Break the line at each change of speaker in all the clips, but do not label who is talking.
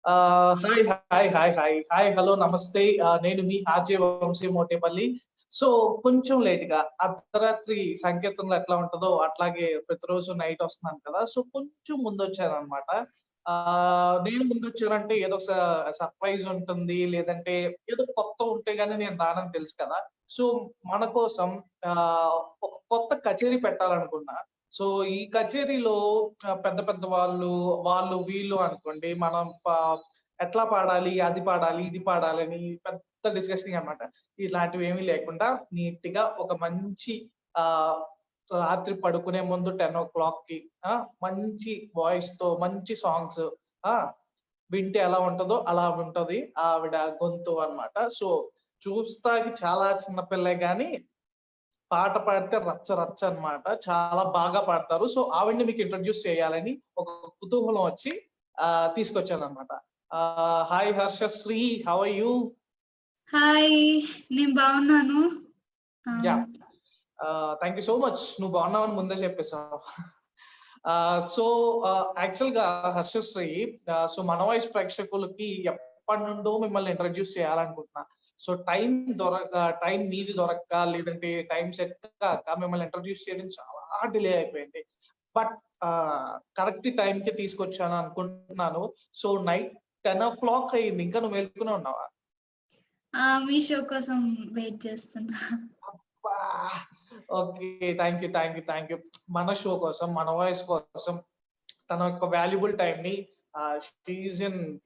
Hi hi hi hi hi hello నమస్తే. నేను మీ RJ Vamsi Motepalli. So కొంచెం లేట్ గా అర్ధరాత్రి సంకేతంలో ఎట్లా ఉంటదో అట్లాగే ప్రతిరోజు నైట్ వస్తున్నాను కదా. సో కొంచెం ముందొచ్చాననమాట. నేను ముందొచ్చానంటే ఏదో సర్ప్రైజ్ ఉంటుంది. లేదంటే ఏదో కొత్త ఉంటే గాని నేను రానని తెలుసు కదా. సో మన కోసం ఒక కొత్త కచేరీ పెట్టాలనుకున్నా. సో ఈ కచేరీలో పెద్ద పెద్ద వాళ్ళు వీళ్ళు అనుకోండి. మనం ఎట్లా పాడాలి, అది పాడాలి, ఇది పాడాలని పెద్ద డిస్కషనింగ్ అన్నమాట. ఇలాంటివి ఏమీ లేకుండా నీట్‌గా ఒక మంచి ఆహ్, రాత్రి పడుకునే ముందు 10:00కి మంచి వాయిస్‌తో మంచి సాంగ్స్ ఆ! వింటే ఎలా ఉంటదో అలా ఉంటది ఆవిడ గొంతు అన్నమాట. సో చూస్తాకి చాలా చిన్న పిల్లే గాని పాట పాడితే రచ్చ రచ్చ అన్నమాట. చాలా బాగా పాడతారు. సో ఆవిడని మీకు ఇంట్రొడ్యూస్ చేయాలని ఒక కుతూహలం వచ్చి తీసుకొచ్చానన్నమాట. Hi Harshasri, how are you?
Hi, నేను బాగున్నాను.
Yeah! Thank you so much. నువ్వు బాగున్నావని ముందే చెప్పేసావు. సో యాక్చువల్‌గా హర్షశ్రీ, సో మన వాయిస్ ప్రేక్షకులకి ఎప్పటినుండో మిమ్మల్ని ఇంట్రొడ్యూస్ చేయాలనుకుంటున్నా. సో టైం మీది దొరక్క లేదంటే టైం సెట్ కాక మిమ్మల్ని ఇంట్రొడ్యూస్ చేయడం చాలా డిలే అయిపోయింది. బట్ కరెక్ట్ టైంకి తీసుకొచ్చాను అనుకుంటున్నాను. సో నైట్ 10:00 అయింది. ఇంకా నువ్వు మేల్కొనే ఉన్నావా?
మీ షో కోసం వెయిట్ చేస్తున్నా.
అబ్బా! ఓకే. Thank you. మన షో కోసం, మన వాయిస్ కోసం తన యొక్క వాల్యుబుల్ టైమ్‌ని she is in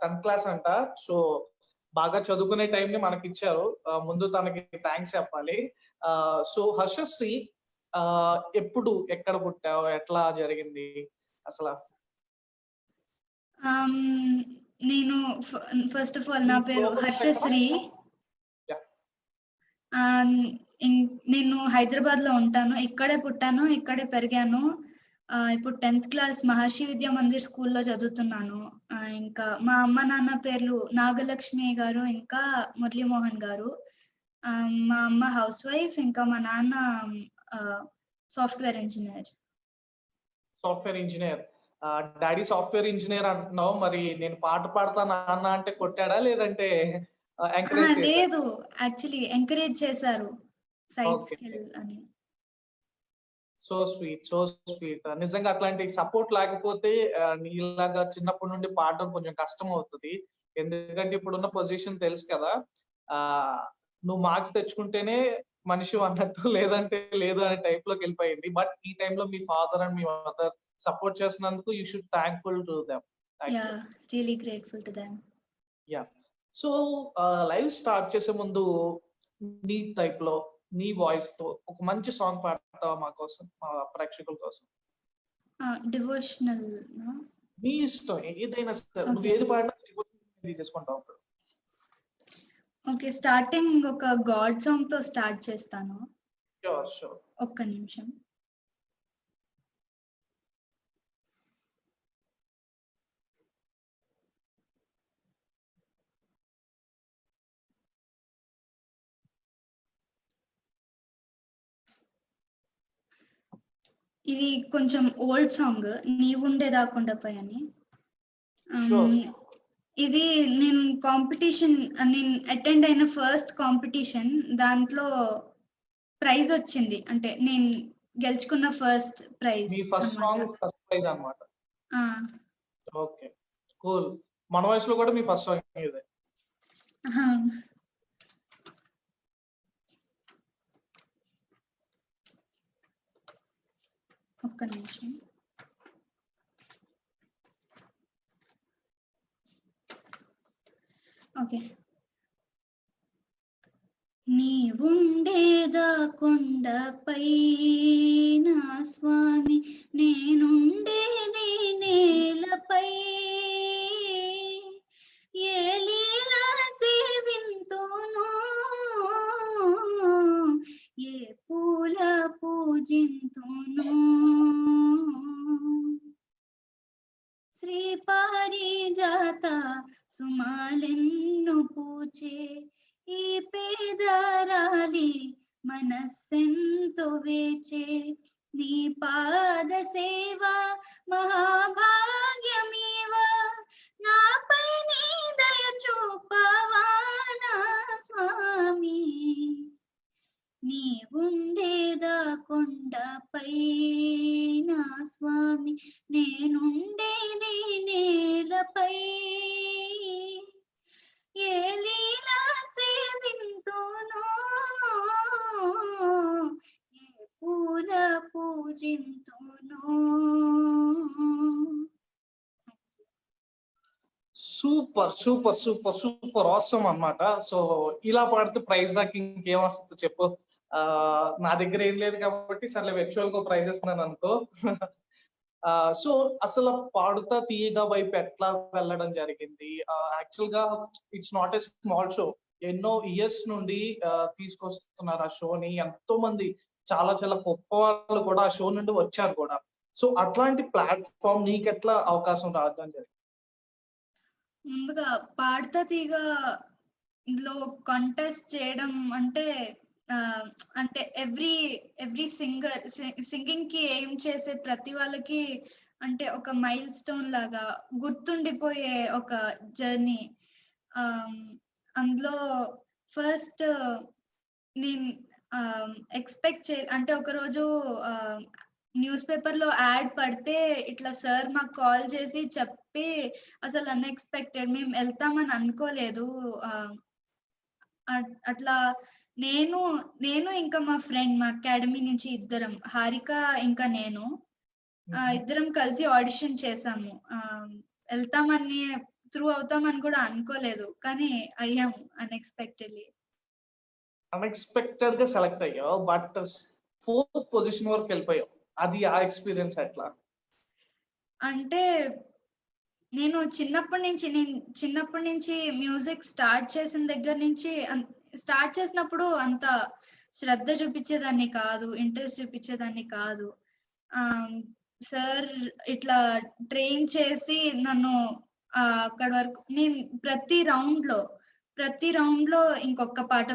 10th class అంట. సో బాగా చదువుకునే టైంని మనకిచ్చారు. ముందు తనకి థాంక్స్ చెప్పాలి. సో హర్షశ్రీ, ఎప్పుడు, ఎక్కడ పుట్టావు? ఎట్లా జరిగింది అసల?
నేను ఫస్ట్ ఆఫ్ ఆల్ నా పేరు హర్షశ్రీ. నేను హైదరాబాద్‌లో ఉంటాను. ఇక్కడే పుట్టాను, ఇక్కడే పెరిగాను. ఇప్పుడు 10th క్లాస్ మహర్షి విద్యా మందిర్ స్కూల్‌లో చదువుతున్నాను. ఇంకా మా అమ్మ నాన్న పేర్లు నాగలక్ష్మి గారు, ఇంకా మురళీమోహన్ గారు. మా అమ్మ హౌస్ వైఫ్, ఇంకా మా నాన్న software engineer.
Software engineer. Daddy software engineer అంటున్నావు. మరి నేను పాట పాడతా నాన్న అంటే కొట్టాడా? లేదంటే ఎంకరేజ్ చేసాడా?
లేదు, యాక్చువల్లీ ఎంకరేజ్ చేశారు సైడ్స్‌కెళ్ళి అని.
So sweet. నిజంగా అట్లాంటి సపోర్ట్ లేకపోతే నీలాగా చిన్నప్పటి నుండి పాడడం కొంచెం కష్టం అవుతది. ఎందుకంటే ఇప్పుడున్న పొజిషన్ తెలుసు కదా. నువ్వు మార్క్స్ తెచ్చుకుంటేనే మనిషివి అన్నట్టు, లేదంటే లేదు అనే టైప్‌లోకి వెళ్ళిపోయింది. బట్ ఈ టైంలో మీ ఫాదర్ అండ్ మీ మదర్ సపోర్ట్ చేసినందుకు you should thankful to them.
Yeah! Really grateful to them.
Yeah! So live start చేసే ముందు నీ టైప్‌లో, నీ వాయిస్‌తో ఒక మంచి సాంగ్ పాడతావా మా కోసం, మా ప్రేక్షకుల కోసం?
డివోషనల్‌నా?
నీ ఇష్టం ఏదైనా సరే.
ఓకే.
నువ్వు ఏది పాడినా తీసేసుకుంటావు అప్పుడు.
ఓకే. స్టార్టింగ్ ఒక గాడ్ సాంగ్‌తో స్టార్ట్ చేస్తాను.
షూర్.
ఒక్క నిమిషం. ఇది కొంచెం ఓల్డ్ సాంగ్, నీవుండే దాకుండపై అని. ఇది నేను అటెండ్ అయిన ఫస్ట్ కాంపిటీషన్. దాంట్లో ప్రైజ్ వచ్చింది. అంటే నేను గెలుచుకున్న ఫస్ట్ ప్రైజ్.
మీ ఫస్ట్ సాంగ్ ఫస్ట్ ప్రైజ్ అన్నమాట. Okay, cool. మన వాయిస్‌లో కూడా మీ ఫస్ట్ సాంగ్ ఇదే.
ఒక్క నిమిషం. ఓకే. నీవుండేదా కొండపై నా స్వామి, నేనుండేది నేలపై, ఏ లీలా సేవింతునో, ఏ పూల పూజింతునో, శ్రీ పారిజాత సుమాలెన్ను పూచే ఈ పేదరాలి మనస్సెంతో వేచే, నీ పాద సేవ మహాభాగ్యమేవ, నా స్వామి నేనుండేది నేలపై ఏ లీలా సేవింతునో ఏ పూల పూజింతునో.
Super super super super awesome అన్నమాట. సో ఇలా పాడితే ప్రైజ్ నాకు ఇంకేం వస్తుంది చెప్పు. నా దగ్గర ఏం లేదు కాబట్టి సర్లే వెర్చువల్ గా ప్రైజ్ ఇస్తున్నాను అనుకో. సో అసలు పాడుతా తీయగా వైపు ఎట్లా వెళ్ళడం జరిగింది? యాక్చువల్ గా it's not a small show. ఎన్నో ఇయర్స్ నుండి తీసుకొస్తున్నారు ఆ షోని. ఎంతో మంది చాలా చాలా గొప్ప వాళ్ళు కూడా ఆ షో నుండి వచ్చారు కూడా. సో అట్లాంటి ప్లాట్ఫామ్ నీకెట్లా అవకాశం రావడం జరిగింది?
ముందుగా పాడతా తీగ ఇందులో కంటెస్ట్ చేయడం అంటే అంటే ఎవ్రీ సింగింగ్ కి ఏం చేసే ప్రతి వాళ్ళకి అంటే ఒక మైల్ స్టోన్ లాగా గుర్తుండిపోయే ఒక జర్నీ. అందులో ఫస్ట్ నేను ఎక్స్పెక్ట్ అంటే ఒకరోజు న్యూస్ పేపర్ లో యాడ్ పడితే ఇట్లా సార్ మాకు కాల్ చేసి చెప్పి అసలు అన్ఎక్స్పెక్టెడ్ మేము వెళ్తామని అనుకోలేదు. అట్లా నేను ఇంకా మా ఫ్రెండ్ మా అకాడమీ నుంచి ఇద్దరం హారిక ఇంకా నేను ఇద్దరం కలిసి ఆడిషన్ చేసాము. వెళ్తామని త్రూ అవుతామని కూడా అనుకోలేదు కానీ అయ్యాము అన్ఎక్స్పెక్టెడ్లీ.
అన్ఎక్స్పెక్టెడ్ గా సెలెక్ట్ అయ్యావు బట్ 4th పొజిషన్ వరకు వెళ్ళిపోయావు. అది ఆ ఎక్స్పీరియన్స్ ఎట్లా?
అంటే నేను చిన్నప్పటి నుంచి మ్యూజిక్ స్టార్ట్ చేసిన దగ్గర నుంచి స్టార్ట్ చేసినప్పుడు అంత శ్రద్ధ చూపించేదాన్ని కాదు, ఇంట్రెస్ట్ చూపించేదాన్ని కాదు. సార్ ఇట్లా ట్రైన్ చేసి నన్ను అక్కడ వరకు నేను ప్రతి రౌండ్ లో ఇంకొక పాట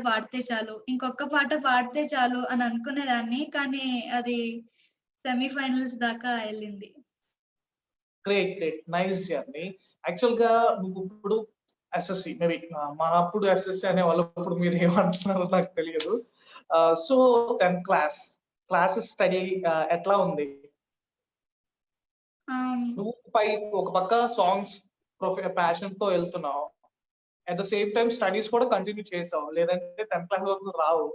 పాడితే చాలు అని అనుకునేదాన్ని. కానీ అది సెమీఫైనల్స్ దాకా వెళ్ళింది.
Great great nice journey. Actual గా నువ్వు ఇప్పుడు ఎస్ఎస్సి మేబీ మా అప్పుడు ఎస్ఎస్సి అనే వాళ్ళు ఇప్పుడు మీరు ఏమంటున్నారో నాకు తెలియదు. సో 10th క్లాసెస్ స్టడీ ఎట్లా ఉంది? నువ్వు ఒక పక్క సాంగ్స్ ప్యాషన్ తో వెళ్తున్నావు, at the same time studies కూడా కంటిన్యూ చేసావు, లేదంటే 10th క్లాస్ వరకు రావు.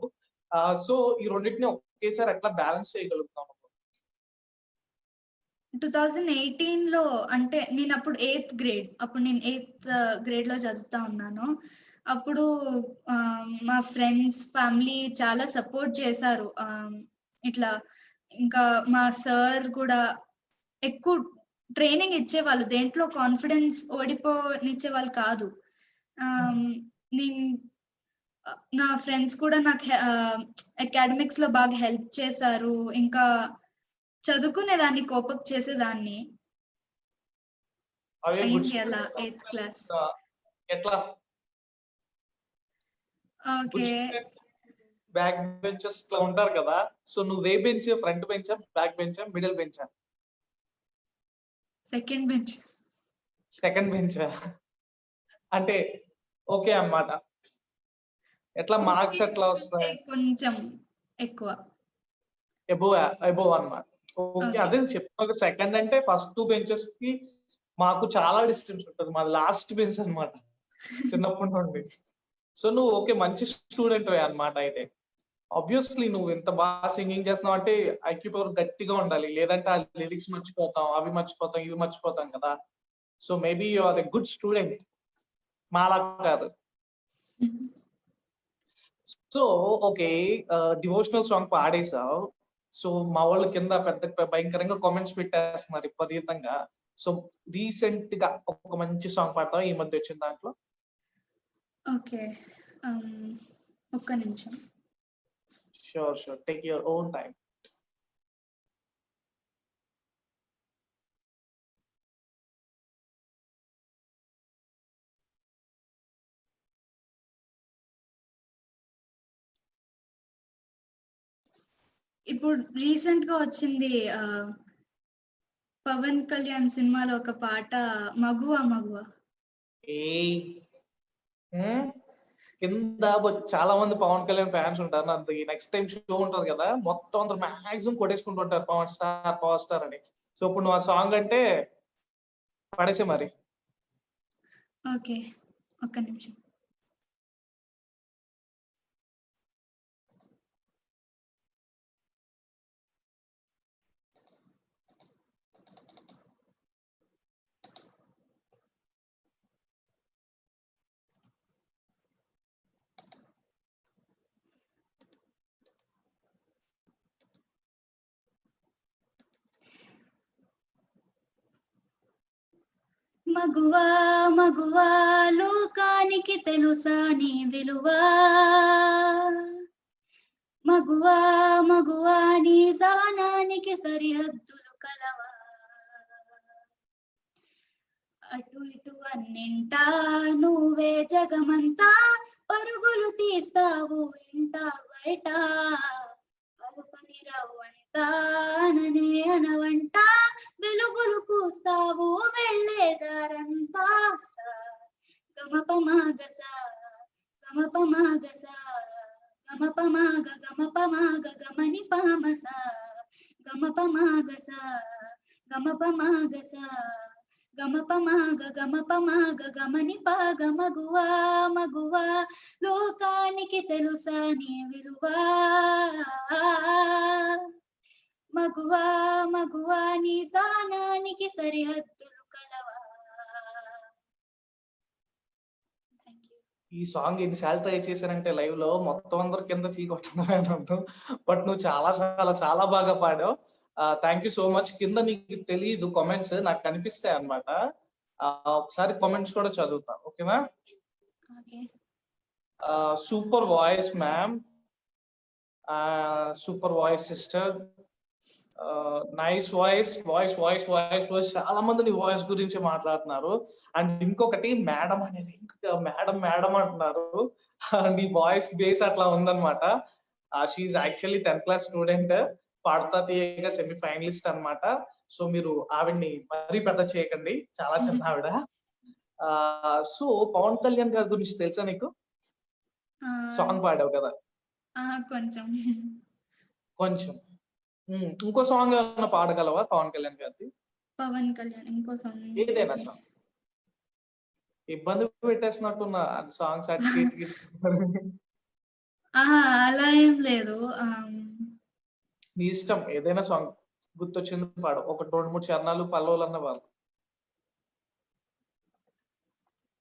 సో ఈ రెండింటిని ఒకేసారి ఎట్లా బ్యాలెన్స్ చేయగలుగుతావు?
2018 లో అంటే నేను అప్పుడు 8th గ్రేడ్ లో చదువుతా ఉన్నాను. అప్పుడు మా ఫ్రెండ్స్ ఫ్యామిలీ చాలా సపోర్ట్ చేశారు. ఇట్లా ఇంకా మా సార్ కూడా ఎక్కువ ట్రైనింగ్ ఇచ్చేవాళ్ళు, దేంట్లో కాన్ఫిడెన్స్ ఓడిపోనిచ్చే వాళ్ళు కాదు. నేను నా ఫ్రెండ్స్ కూడా నాకు అకాడమిక్స్ లో బాగా హెల్ప్ చేశారు. ఇంకా చదువుకునేదాన్ని, కోపప్ చేసేదాన్ని. అయింది అలా 8th క్లాస్.
ఎట్లా?
ఓకే,
బ్యాక్ బెంచెస్ లో ఉంటారు కదా, సో నువ్వు ఏ bench? Front bench, back bench, middle bench? Second bench అంటే ఓకే అన్నమాట. ఎట్లా మార్క్స్ ఎట్లా వస్తాయి?
కొంచెం ఎక్కువ
అబోవ్ అన్నమాట. ఓకే, అదే చెప్తున్నా. సెకండ్ అంటే ఫస్ట్ 2 బెంచెస్ కి మాకు చాలా డిస్టెన్స్ ఉంటుంది. మాది లాస్ట్ బెంచ్ అన్నమాట చిన్నప్పటి నుండి. సో నువ్వు ఓకే మంచి స్టూడెంట్ అన్నమాట. అయితే ఆబ్వియస్లీ నువ్వు ఎంత బాగా సింగింగ్ చేస్తున్నావు అంటే ఐక్యూ పవర్ గట్టిగా ఉండాలి, లేదంటే ఆ లిరిక్స్ మర్చిపోతాం, ఇవి మర్చిపోతాం కదా. So maybe you are a good student, మాలా కాదు. సో ఓకే, డివోషనల్ సాంగ్ పాడేసావు. సో మా వాళ్ళు కింద పెద్ద భయంకరంగా కామెంట్స్ పెట్టేస్తున్నారు విపరీతంగా. సో రీసెంట్ గా ఒక మంచి సాంగ్ పాడతావా ఈ మధ్య వచ్చిన దాంట్లో?
ఓకే, ఒక్క నిమిషం.
Sure take your own time.
ఇప్పుడు రీసెంట్ గా వచ్చింది పవన్ కళ్యాణ్ సినిమాలో ఒక పాట మగువా.
కింద చాలా మంది పవన్ కళ్యాణ్ ఫ్యాన్స్ ఉంటారు. నాకు నెక్స్ట్ టైం షో ఉంటది కదా, మొత్తం అందరు మాక్సిమం కొట్టేసుకుంటూ ఉంటారు పవర్ స్టార్ అని. సో ఇప్పుడు నువ్వు ఆ సాంగ్ అంటే పడేసే మరి.
ఓకే, ఒక్క నిమిషం. మగువా మగువా లోకానికి తెలుసా నీ విలువా, మగువా మగువా నీ సహనానికి సరిహద్దులు కలవా, అటు ఇటు అన్నింటా నువ్వే జగమంతా, పరుగులు తీస్తావు ఇంట బయట, అలుపని రవ్వంతా అననే అనవంట, వెలుగులు పూస్తావు వెళ్ళేదారంతా, గమపమాగస గమపమాగస గమపమాగ గమపమాగ గమని పామస, గమపమాగస గమపమాగస గమపమాగ గమని పాగ, మగువా మగువా లోకానికి తెలుసా నీ విలువా, మగువా మగువా నీ సానానికి సరిహద్దులు కలవా.
ఈ సాంగ్ ఎన్నిసార్లు ట్రై చేశానంటే లైవ్ లో మొత్తం అందరు కింద చీ కొట్టుకున్నాను. బట్ నువ్వు చాలా చాలా చాలా బాగా పాడావు. Thank you so much. కింద నీకు తెలియదు కామెంట్స్, నాకు కనిపిస్తాయి అన్నమాట. ఒకసారి కామెంట్స్ కూడా చదువుతా, ఓకేనా? Super voice ma'am, super voice sister, nice voice voice voice voice voice. చాలా మంది నీ వాయిస్ గురించి మాట్లాడుతున్నారు. అండ్ ఇంకొకటి మేడం అనేది, మేడం మేడం అంటున్నారు. నీ వాయిస్ బేస్ అట్లా ఉందన్నమాట. She actually 10th class student, పాడతా తీయగా సెమీ ఫైనలిస్ట్ అన్నమాట. సో మీరు ఆవిడ్ని మరీ పెద్ద చేయకండి, చాలా చిన్న ఆవిడ. సో పవన్ కళ్యాణ్ గారి గురించి తెలుసా నీకు? సాంగ్ పాడావు కదా
కొంచెం
కొంచెం. ఇంకో సాంగ్ ఏమైనా పాడగలవా పవన్ కళ్యాణ్ గారిది?
పవన్ కళ్యాణ్ ఇంకో సాంగ్
ఏదైనా సాంగ్. ఇబ్బంది పెట్టేసినట్టున్నా సాంగ్స్ అటు
అలా ఏం లేదు.
నీ ఇష్టం, ఏదైనా సాంగ్ గుర్తొచ్చింది పాడు. ఒక 2-3 చరణాలు పల్లవులు అన్న వాళ్ళు.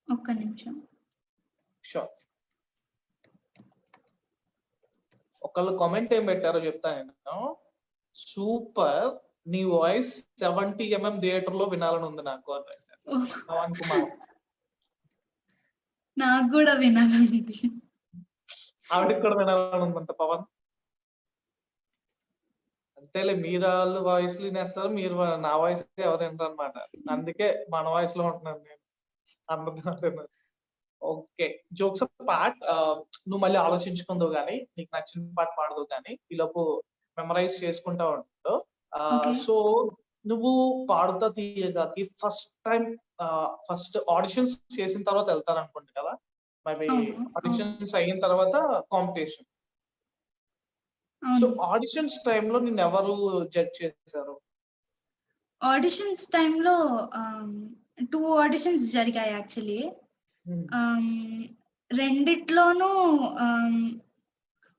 ఒక్క నిమిషం.
షూర్. ఒకళ్ళు కామెంట్ ఏం పెట్టారో చెప్తా నేను. సూపర్, నీ వాయిస్ 70 mm థియేటర్ లో వినాలని ఉంది నాకు అని. పవన్ కుమార్.
నాకు కూడా వినాలని,
ఆవిడకి కూడా వినాలని ఉందంట పవన్. అంతేలే, మీరు వాళ్ళు వాయిస్ వినేస్తారు, మీరు నా వాయిస్ ఎవరు వినరు అనమాట. అందుకే మన వాయిస్ లో ఉంటున్నాను నేను. అందరూ ఓకే, జోక్స్ పార్ట్. నువ్వు మళ్ళీ ఆలోచించుకుందావు కానీ, నీకు నచ్చిన పాట పాడదు కానీ, ఈలోపు మెమరైజ్ చేసుకుంటా ఉంటావు. సో నువ్వు పాడుతా తీయగాకి ఫస్ట్ ఆడిషన్స్ చేసిన తర్వాత వెళ్తారు అనుకుంటా కదా? మరి ఆడిషన్స్ అయిన తర్వాత కాంపిటీషన్. సో ఆడిషన్స్ టైంలో నిన్ను ఎవరు జడ్జ్ చేశారు?
ఆడిషన్స్ టైంలో 2 ఆడిషన్స్ జరిగాయి యాక్చువల్లీ. రెండిట్లోనూ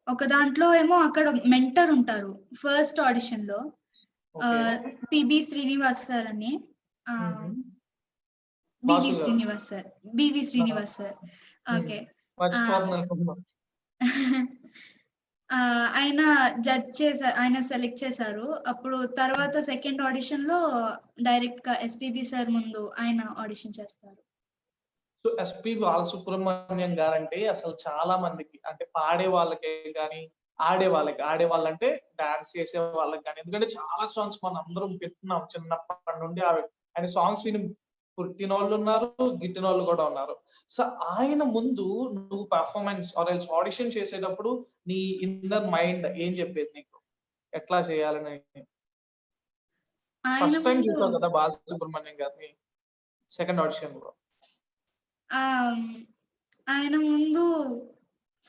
ఒక దాంట్లో ఏమో అక్కడ మెంటర్ ఉంటారు ఫస్ట్ ఆడిషన్ లో, పిబి శ్రీనివాస్ సార్ అని, బివి శ్రీనివాస్ సార్. ఓకే, ఆయన జడ్జ్ చేశారు, ఆయన సెలెక్ట్ చేశారు. అప్పుడు తర్వాత సెకండ్ ఆడిషన్ లో డైరెక్ట్ గా ఎస్పీబీ సార్ ముందు ఆయన ఆడిషన్ చేస్తారు.
సో ఎస్పి బాలసుబ్రహ్మణ్యం గారంటే అసలు చాలా మందికి, అంటే పాడే వాళ్ళకే కానీ ఆడే వాళ్ళంటే డాన్స్ చేసే వాళ్ళకి కానీ, ఎందుకంటే చాలా సాంగ్స్ మనం అందరం వింటున్నాం చిన్నప్పటి నుండి. ఆయన సాంగ్స్ విని పుట్టిన వాళ్ళు ఉన్నారు, గిట్టిన వాళ్ళు కూడా ఉన్నారు. సో ఆయన ముందు నువ్వు పర్ఫార్మెన్స్ ఆర్ ఎల్స్ ఆడిషన్ చేసేటప్పుడు నీ ఇన్నర్ మైండ్ ఏం చెప్పేది నీకు, ఎట్లా చేయాలని? ఫస్ట్ టైం చూసావు కదా బాలసుబ్రహ్మణ్యం గారిని సెకండ్ ఆడిషన్ లో.
ఆయన ముందు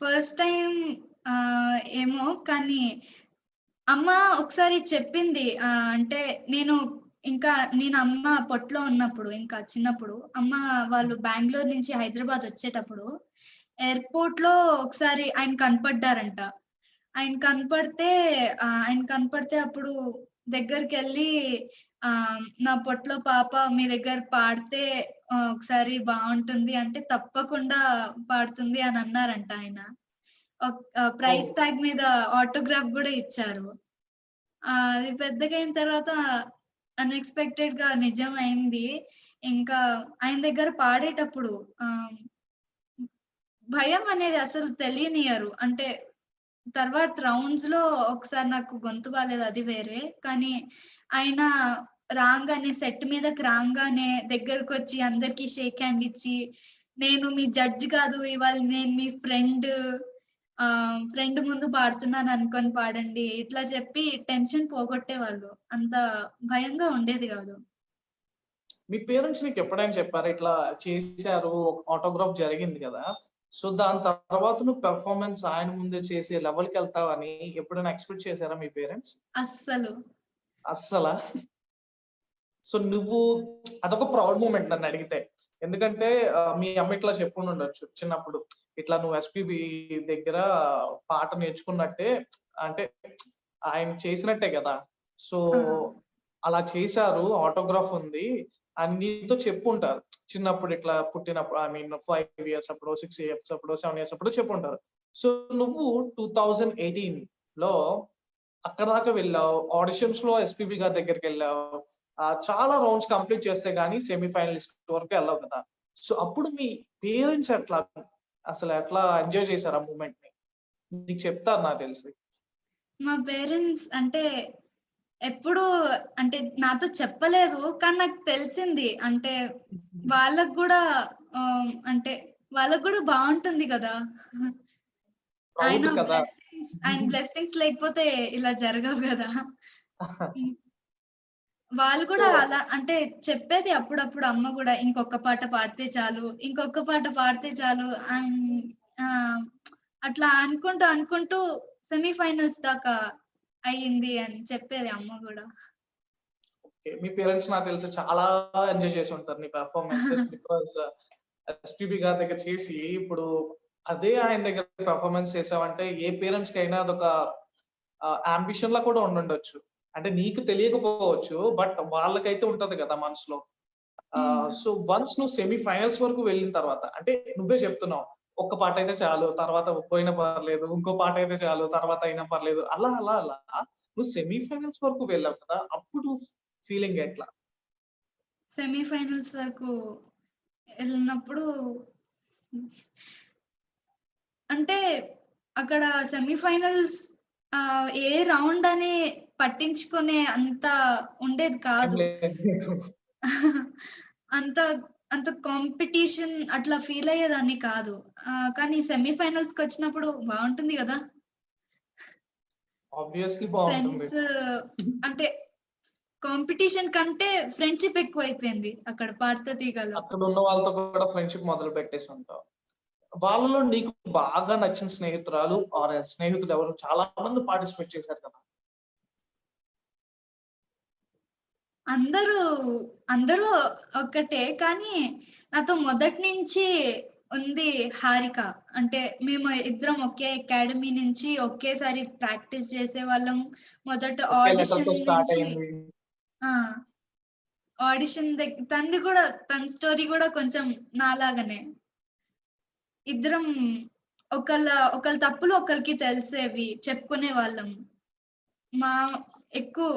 ఫస్ట్ టైం ఏమో, కానీ అమ్మ ఒకసారి చెప్పింది, అంటే నేను ఇంకా నేను అమ్మ పొట్టలో ఉన్నప్పుడు, ఇంకా చిన్నప్పుడు అమ్మ వాళ్ళు బెంగుళూరు నుంచి హైదరాబాద్ వచ్చేటప్పుడు ఎయిర్‌పోర్ట్‌లో ఒకసారి ఆయన కనపడ్డారంట. ఆయన కనపడితే అప్పుడు దగ్గరికెళ్ళి "నా పొట్టలో పాప మీ దగ్గర పాడితే ఒకసారి బావుంటుంది" అంటే తప్పకుండా పాడుతుంది అని అన్నారంట ఆయన. ప్రైస్
ఓహ్!
టాగ్ మీద ఆటోగ్రాఫ్ గూడా ఇచ్చారు. అది పెద్దగయిన తర్వాత అన్‌ఎక్స్‌పెక్టెడ్‌గా నిజమయింది. ఇంకా ఆయన దగ్గర పాడేటప్పుడు ఆహ్, భయం అనేది అసలు తెలియనియ్యరు. అంటే తర్వాత రౌండ్స్‌లో ఒకసారి నాకు గొంతు బాలేదు అది వేరే. కానీ ఆయన రాంగానే సెట్ మీదకి రాంగానే దగ్గరకొచ్చి అందరికి షేక్ హ్యాండ్ ఇచ్చి, "నేను మీ జడ్జ్ కాదు. ఇవాళ నేను మీ ఫ్రెండ్ ముందు పాడుతున్నాను అనుకోని పాడండి." ఇట్లా చెప్పి టెన్షన్ పోగొట్టేవాళ్ళు. అంత భయంగా ఉండేది గాదు.
మీ పేరెంట్స్ నీకు ఎప్పుడైనా చెప్పారా? ఇట్లా చేశారు, ఆటోగ్రాఫ్ జరిగింది గదా! సో, దాని తర్వాత నువ్వు పెర్ఫార్మన్స్ ఆయన ముందే చేసే లెవెల్‌కెళ్తావని ఎప్పుడైనా ఎక్స్‌పెక్ట్ చేసారా మీ పేరెంట్స్?
అస్సలు.
అస్సలా? సో, నువ్వు అదొక ప్రౌడ్ మూమెంట్ నన్నడిగితే. ఎందుకంటే మీ అమ్మ ఇట్లా చెప్పుండుండొచ్చు చిన్నప్పుడు. ఇట్లా నువ్వు ఎస్‌పీబీ దగ్గర పాట నేర్చుకున్నట్టే అంటే ఆయన చేసినట్టే గదా! సో,
ఆ!
అలా చేశారు. ఆటోగ్రాఫ్ ఉంది అని నీతో చెప్పుంటారు. చిన్నప్పుడు ఇట్లా పుట్టినప్పుడు ఐ మీన్ 5 ఇయర్స్ అప్పుడో, 6 ఇయర్స్ అప్పుడో, 7 ఇయర్స్ అప్పుడో చెప్పుంటారు. సో, నువ్వు 2018లో అక్కడి దాకా వెళ్ళావు. ఆడిషన్స్‌లో ఎస్‌పీబీ గారి దగ్గరికెళ్ళావు. చాలా రౌండ్స్ కంప్లీట్ చేస్తే గాని సెమీ ఫైనలిస్ట్ వరకు ఎళ్ళవు కదా! సో, అప్పుడు మీ పేరెంట్స్ ఎట్లా ఎంజాయ్ చేసారు ఆ మూమెంట్‌ని? నీకు చెప్తారు నాకు తెలిసి.
మా పేరెంట్స్ అంటే ఎప్పుడూ అంటే నాతో చెప్పలేదు. కానీ నాకు తెలిసింది. అంటే వాళ్ళకి గూడా అంటే వాళ్ళకి గూడా బావుంటుంది గదా!
ప్రౌడ్ కదా!
ఆయన బ్లెస్సింగ్స్ లేకపోతే ఇలా జరగవు గదా! హ్మ్. వాళ్ళు
సో,
కూడా అలా అంటే చెప్పేది అప్పుడప్పుడు అమ్మ గూడా ఇంకొక్క పాట పాడితే చాలు, ఇంకొక్క పాట పాడితే చాలు ఆహ్, అట్లా అనుకుంటూ సెమీ ఫైనల్స్ దాకా అయింది అని చెప్పేది అమ్మ గూడా.
ఓకే. మీ పేరెంట్స్ నాకు తెలిసి చాలా ఎంజాయ్ చేసుంటారు నీ పెర్ఫార్మన్సెస్. బికాజ్ ఎస్‌పీబీ గారి దగ్గర చేసి ఇప్పుడు అదే ఆయన దగ్గర పెర్ఫార్మన్స్ చేసావంటే ఏ పేరెంట్స్‌కైనా అదొక యాంబిషన్‌లా కూడా ఉండుండొచ్చు. అంటే నీకు తెలియకపోవచ్చు. బట్ వాళ్ళకైతే ఉంటది కదా మనసులో.
హ్మ్.
సో, వన్స్ నువ్వు సెమీ ఫైనల్స్ వరకు వెళ్ళిన తర్వాత అంటే నువ్వే చెప్తున్నావు. ఒక్క పాటైతే చాలు. తర్వాత పోయినా పర్లేదు. ఇంకో పాటైతే చాలు. తర్వాత అయినా పర్లేదు. అలా నువ్వు సెమీ ఫైనల్స్ వరకు వెళ్ళావు కదా! అప్పుడు ఫీలింగ్ ఎట్లా?
సెమీ ఫైనల్స్ వరకు ఎళ్ళినప్పుడు అంటే అక్కడ సెమీ ఫైనల్స్ ఏ రౌండ్ అని పట్టించుకునే అంత ఉండేది
ఏం
కాదు.
లేదు.
అంత అంత కాంపిటీషన్ అట్లా ఫీల్ అయ్యేదాన్ని కాదు. కానీ సెమీ ఫైనల్స్‌కొచ్చినప్పుడు బావుంటుంది గదా!
ఆబ్వియస్‌లీ బావుంటుంది.
ఫ్రెండ్స్ అంటే కాంపిటీషన్ కంటే ఫ్రెండ్‌షిప్ ఎక్కువైపోయింది అక్కడ పాడతా తీగలో.
అక్కడున్న వాళ్ళతో కూడా ఫ్రెండ్‌షిప్ మొదలు పెట్టేసుంటావు. వాళ్ళలో నీకు బాగా నచ్చిన స్నేహితురాలు ఆర్ స్నేహితులెవరు? చాలా మంది పార్టిసిపేట్ చేశారు కదా!
అందరూ, అందరూ ఒక్కటే. కానీ నాతో మొదటి నుంచి ఉంది హారిక. అంటే మేము ఇద్దరం ఒకే అకాడమీ నుంచి ఒకేసారి ప్రాక్టీస్ చేసేవాళ్ళం. మొదట
ఒకే లెటర్‌తో
ఆడిషన్
స్టార్ట్
నుంచి
అయింది.
ఆ! తనది గూడా తన స్టోరీ గూడా కొంచెం నాలాగానే. ఇద్దరం ఒకళ్ళ తప్పులు ఒకళ్ళకి తెలిసేవి. చెప్పుకునేవాళ్ళం. మా ఎక్కువ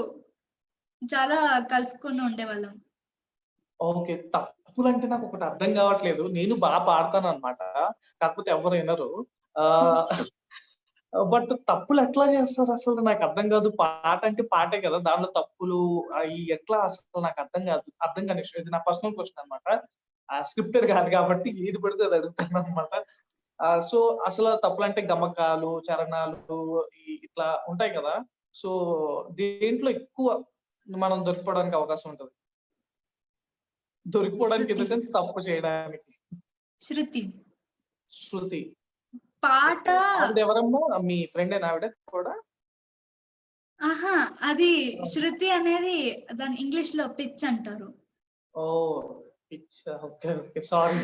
చాలా కలుసుకొని ఉండేవాళ్ళం.
ఓకే. తప్పులంటే నాకొకటి అర్థం గావట్లేదు. నేను పాడతాననమాట. కాకపోతే ఎవ్వరు ఇనరు. ఆహ్, బట్ తప్పులెట్లా జేస్తారసలు నాకర్థం గాదు. పాట అంటే పాటే గదా! దాంట్లో తప్పులు అయి ఎట్లా అసలు నాకర్థం గాదు. అర్థం కాని విషయం. ఇది నా పర్సనల్ క్వెషన్ అనమాట. స్క్రిప్టెడ్ గాదు గాబట్టి ఏది పడితే అది అడుగుతాననమాట. సో, అసల తప్పులంటే గమకాలు, చరణాలు ఇట్లా ఉంటాయి గదా! సో, దేంట్లో ఎక్కువ మనం దొరికిపోవడానికి అవకాశం ఉంటది? దొరికిపోవడానికి ఇన్
శృతి.
ద సెన్స్ తప్పు చేయడానికి.
శృతి.
శృతి.
పాట
ఓకే. ఆవిడెవరమ్మా? మీ ఫ్రెండేనా ఆవిడ కూడా?
ఆహా, అది శృతి అనేది దాని ఇంగ్లీష్ లో పిచ్ అంటారు.
ఓ పిచ్చా, ఓకే ఓకే, సారీ.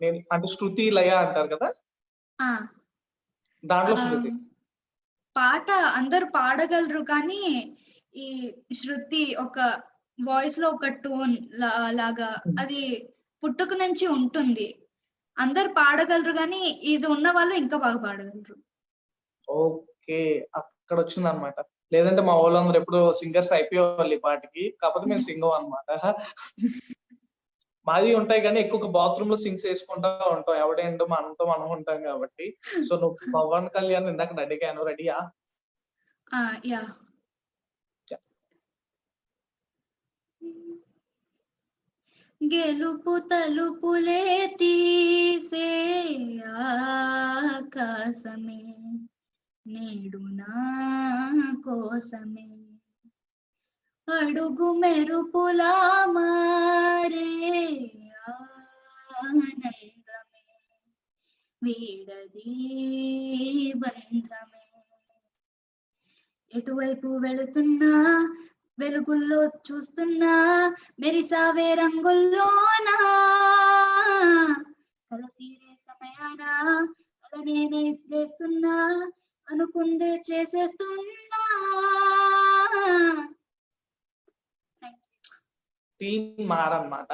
నేను అంటే శృతి లయ అంటారు కదా,
ఆ
దాంట్లో
ఆ,
శృతి.
పాట అందరు పాడగలరు కానీ ఈ శృతి ఒక వాయిస్ లో ఒక టోన్ లాగా అది పుట్టుక నుంచి ఉంటుంది. అందరు పాడగలరు కానీ ఇది ఉన్న వాళ్ళు ఇంకా బాగా పాడగలరు.
ఓకే, అక్కడ వచ్చింది అనమాట. లేదంటే మా వాళ్ళందరూ ఎప్పుడు సింగర్స్ అయిపోయేవాళ్ళు ఈ పాటకి, కాకపోతే మేము సింగం అనమాట. మాది ఉంటాయి కానీ ఎక్కువ బాత్రూమ్ లో సింగ్స్ వేసుకుంటా ఉంటాం, ఎవడేంటో మనతో మనం ఉంటాం కాబట్టి. సో నువ్వు పవన్ కళ్యాణ్ ఇందాక అడిగాను, రెడీయా?
యా. గెలుపు తలుపులే తీసే ఆకాశమే నేడు నా కోసమే అడుగు మెరుపులా మారే ఆనందమే వీడది బంధమే ఎటువైపు వెళుతున్నా వెలుగుల్లో చూస్తున్నా మెరిసావే రంగుల్లోనా కల తీరే సమయాన అలా నేనే వేస్తున్నా అనుకుందే చేసేస్తున్నా.
తీన్ మారన్నమాట.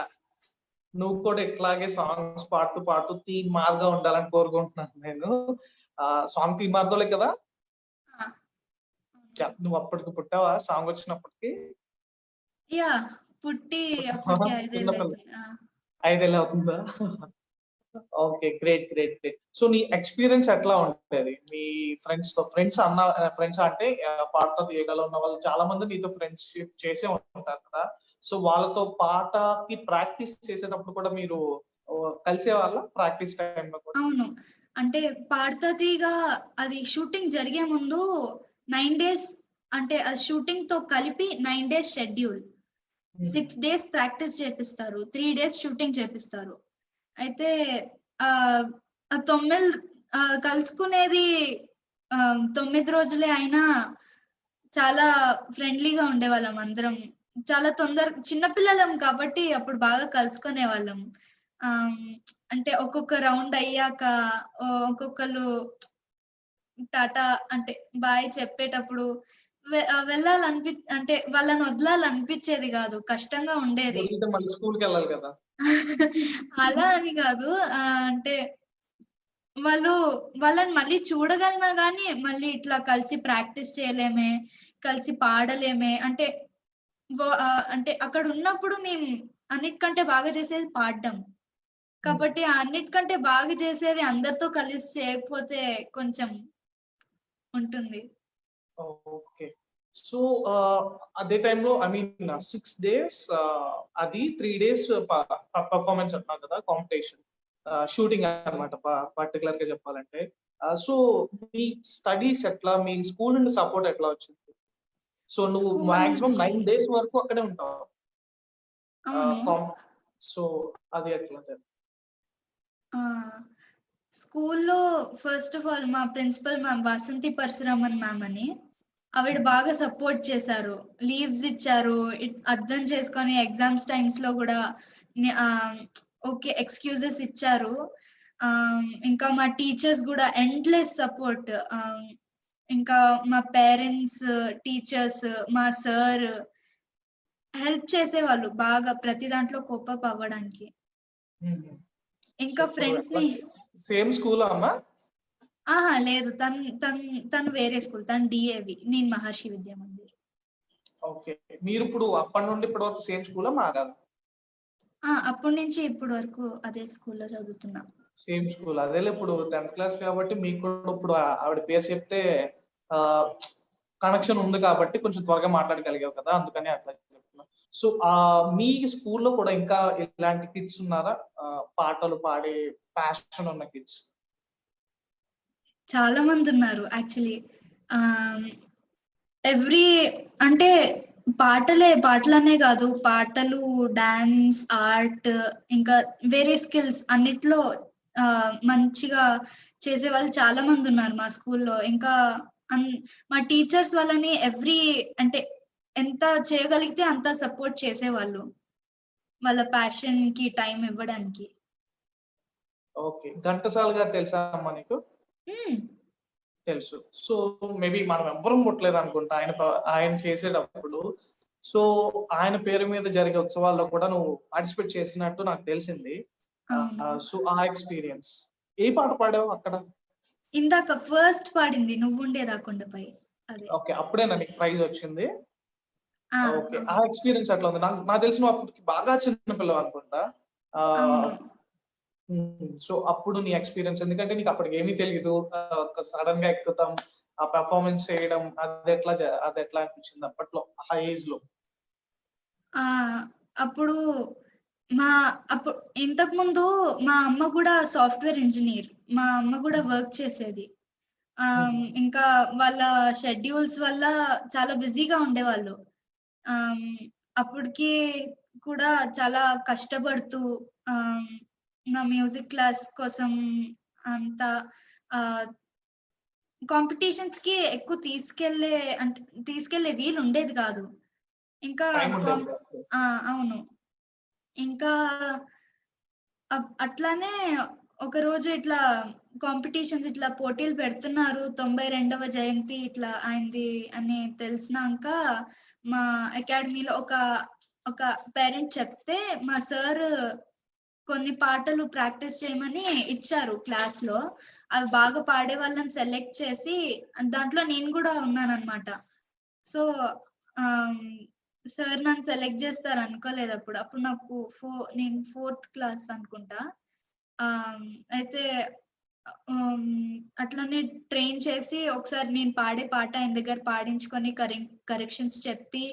నువ్వు కూడా ఇట్లాగే సాంగ్స్ పాడుతూ పాడుతూ తీన్ మార్గా ఉండాలని కోరుకుంటున్నాను నేను. సాంగ్ తీన్ మార్దోలే కదా. నువ్వు అప్పటికి పుట్టావా సాంగ్ వచ్చినప్పటికి?
యా, పుట్టి అప్పటికి 5 ఏళ్ళు అవుతుంది.
5 ఏళ్ళు అవుతుందా? Okay, great great great. So నీ ఎక్స్పీరియన్స్ ఎట్లా ఉంటది మీ ఫ్రెండ్స్ తో? ఫ్రెండ్స్ అంటే పాటతో తీయగల ఉన్న వాళ్ళు చాలా మంది నీతో ఫ్రెండ్షిప్ చేసే ఉంటారు కదా. సో వాళ్ళతో పాటకి ప్రాక్టీస్ చేసేటప్పుడు కూడా మీరు కలిసే వాళ్ళ ప్రాక్టీస్ టైం లో కూడా?
అవును, అంటే పాడుతీగా అది షూటింగ్ జరిగే ముందు 9 days, అంటే ఆ షూటింగ్ తో కలిపి 9 days షెడ్యూల్. 6 days ప్రాక్టీస్ చేపిస్తారు, 3 days షూటింగ్ చేపిస్తారు. అయితే ఆ 9 కలుసుకునేది 9 రోజులే అయినా చాలా ఫ్రెండ్లీగా ఉండేవాళ్ళం అందరం. చాలా చిన్నపిల్లలం కాబట్టి అప్పుడు బాగా కలుసుకునే వాళ్ళం. అంటే ఒక్కొక్క రౌండ్ అయ్యాక ఒక్కొక్కరు టాటా అంటే బాయ్ చెప్పేటప్పుడు అంటే వాళ్ళని వదలాలనిపించేది కాదు, కష్టంగా ఉండేది.
మళ్ళీ స్కూల్కి వెళ్ళాలి కదా.
అలా అని కాదు, అంటే వాళ్ళని మళ్ళీ చూడగలనా గానీ మళ్ళీ ఇట్లా కలిసి ప్రాక్టీస్ చేయలేమే, కలిసి పాడలేమే. అంటే అంటే అక్కడ ఉన్నప్పుడు మేము అన్నిటికంటే బాగా చేసేది పాడడం కాబట్టి అన్నిటికంటే బాగా చేసేది అందరితో కలిసి చేయకపోతే కొంచెం ఉంటుంది.
ఓకే, సో అదే టైంలో ఐ మీన్ 6 days, అది 3 days పర్ఫార్మెన్స్ అంటున్నావు కదా, కాంపిటీషన్ షూటింగ్ అన్నమాట పర్టికులర్ గా చెప్పాలంటే. సో మీ స్టడీస్ ఎట్లా, మీ స్కూల్ నుండి సపోర్ట్ ఎట్లా వచ్చింది? సో నువ్వు మాక్సిమం 9 days వరకు అక్కడే ఉంటావు. సో అది ఎట్లా?
స్కూల్లో ఫస్ట్ ఆఫ్ ఆల్ మా principal ma'am Vasanthi Parasuraman ma'am అని, ఆవిడ బాగా సపోర్ట్ చేశారు, లీవ్స్ ఇచ్చారు, అర్థం చేసుకొని ఎగ్జామ్స్ టైమ్స్ లో కూడా ఓకే ఎక్స్క్యూజెస్ ఇచ్చారు. ఇంకా మా టీచర్స్ కూడా ఎండ్లెస్ సపోర్ట్. ఇంకా మా పేరెంట్స్, టీచర్స్, మా సార్ హెల్ప్ చేసేవాళ్ళు బాగా ప్రతి దాంట్లో కోపప్ అవ్వడానికి. ఇంకా ఫ్రెండ్స్ ని
సేమ్ స్కూల్ అమ్మా?
లేదు, తను వేరే స్కూల్, తను డిఏవి, నేను మహర్షి విద్యా మందిర్.
ఓకే, మీరు ఇప్పుడు అప్పటి నుండి ఇప్పటి వరకు సేమ్ స్కూల్ మారారు?
అప్పటి నుంచి ఇప్పటి వరకు అదే స్కూల్లో చదువుతున్నా.
సేమ్ స్కూల్ అదేలే. ఇప్పుడు 10th క్లాస్ కాబట్టి మీకు కూడా ఇప్పుడు ఆవిడ పేరు చెప్తే కనెక్షన్ ఉంది కాబట్టి కొంచెం త్వరగా మాట్లాడగలిగావు కదా, అందుకని అట్లా చెప్తున్నా. సో మీ స్కూల్లో కూడా ఇంకా ఇలాంటి కిడ్స్ ఉన్నారా, పాటలు పాడే ప్యాషన్ ఉన్న కిడ్స్?
చాలా మంది ఉన్నారు యాక్చువల్లీ. అంటే పాటలనే కాదు, పాటలు, డాన్స్, ఆర్ట్, ఇంకా వేరే స్కిల్స్ అన్నిట్లో మంచిగా చేసే వాళ్ళు చాలా మంది ఉన్నారు మా స్కూల్లో. ఇంకా మా టీచర్స్ వాళ్ళని అంటే ఎంత చేయగలిగితే అంత సపోర్ట్ చేసేవాళ్ళు. వాళ్ళ ప్యాషన్‌కి టైం ఇవ్వడానికి.
ఓకే. ఘంటసాల గారు తెలుసా అమ్మా నీకు?
హ్మ్.
తెలుసు. సో, మేబీ మనం ఎవ్వరం ముట్టలేదనుకుంటా ఆయన చేసేటప్పుడు. సో, ఆయన పేరు మీద జరిగే ఉత్సవాల్లో కూడా నువ్వు పార్టిసిపేట్ చేసినట్టు నాకు తెలిసింది.
అవును.
సో, ఆ ఎక్స్‌పీరియన్స్. ఏ పాట పాడావు అక్కడ?
ఇందాక ఫస్ట్ పాడింది 'నువ్వుండేదా కొండపై' అదే.
ఓకే. అప్పుడేనా నీకు ప్రైజొచ్చింది?
ఆ!
ఓకే. ఆ
అవును.
ఎక్స్‌పీరియన్స్ ఎట్లా ఉంది? నాకు తెలిసి నువ్వు అప్పటికి బాగా చిన్న పిల్లవనుకుంటా. ఆహ్,
అవును.
సో, అప్పుడు నీ ఎక్స్‌పీరియన్స్ ఎందుకంటే నీకు అప్పటికి ఏమీ తెలీదు. సడెన్‌గా ఎక్కుతాం. ఆ పెర్ఫార్మన్స్ చేయడం అదెట్లా అనిపించింది అప్పట్లో ఆ ఏజ్‌లో?
ఆ! అప్పుడు మా ఇంతకుముందు మా అమ్మ గూడా సాఫ్ట్‌వేర్ ఇంజినీర్. మా అమ్మ గూడా వర్క్ చేసేది.
హ్మ్.
ఇంకా వాళ్ళ షెడ్యూల్స్ వల్ల చాలా బిజీగా ఉండేవాళ్ళు. ఆహ్, అప్పటికి కూడా చాలా కష్టపడుతూ ఆహ్, నా మ్యూజిక్ క్లాస్ కోసం అంతా ఆహ్, కాంపిటీషన్స్‌కి ఎక్కువ తీసుకెళ్ళే వీలుండేది గాదు. ఇంకా
టైమ్
కాం
ఉండేది కాదు.
ఆ! అవును. ఇంకా అట్లానే ఒకరోజు ఇట్లా కాంపిటీషన్స్ ఇట్లా పోటీలు పెడుతున్నారు. 92వ జయంతి ఇట్లా ఆయనది అని తెలిసినాంక మా అకాడమీలో ఒక పేరెంట్ చెప్తే మా సార్ కొన్ని పాటలు ప్రాక్టీస్ చేయమని ఇచ్చారు క్లాస్‌లో. అవి బాగా పాడే వాళ్ళని సెలెక్ట్ చేసి దాంట్లో నేను గూడా ఉన్నాననమాట. సో, ఆహ్, సార్ నన్ను సెలెక్ట్ జేస్తారనుకోలేదప్పుడు. అప్పుడు నాకు నేను ఫోర్త్ క్లాస్ అనుకుంటా. ఆహ్, అయితే హ్మ్. అట్లనే ట్రైన్ చేసి ఒకసారి నేను పాడే పాట ఆయన దగ్గర పాడించుకొని కరెక్షన్స్ చెప్పి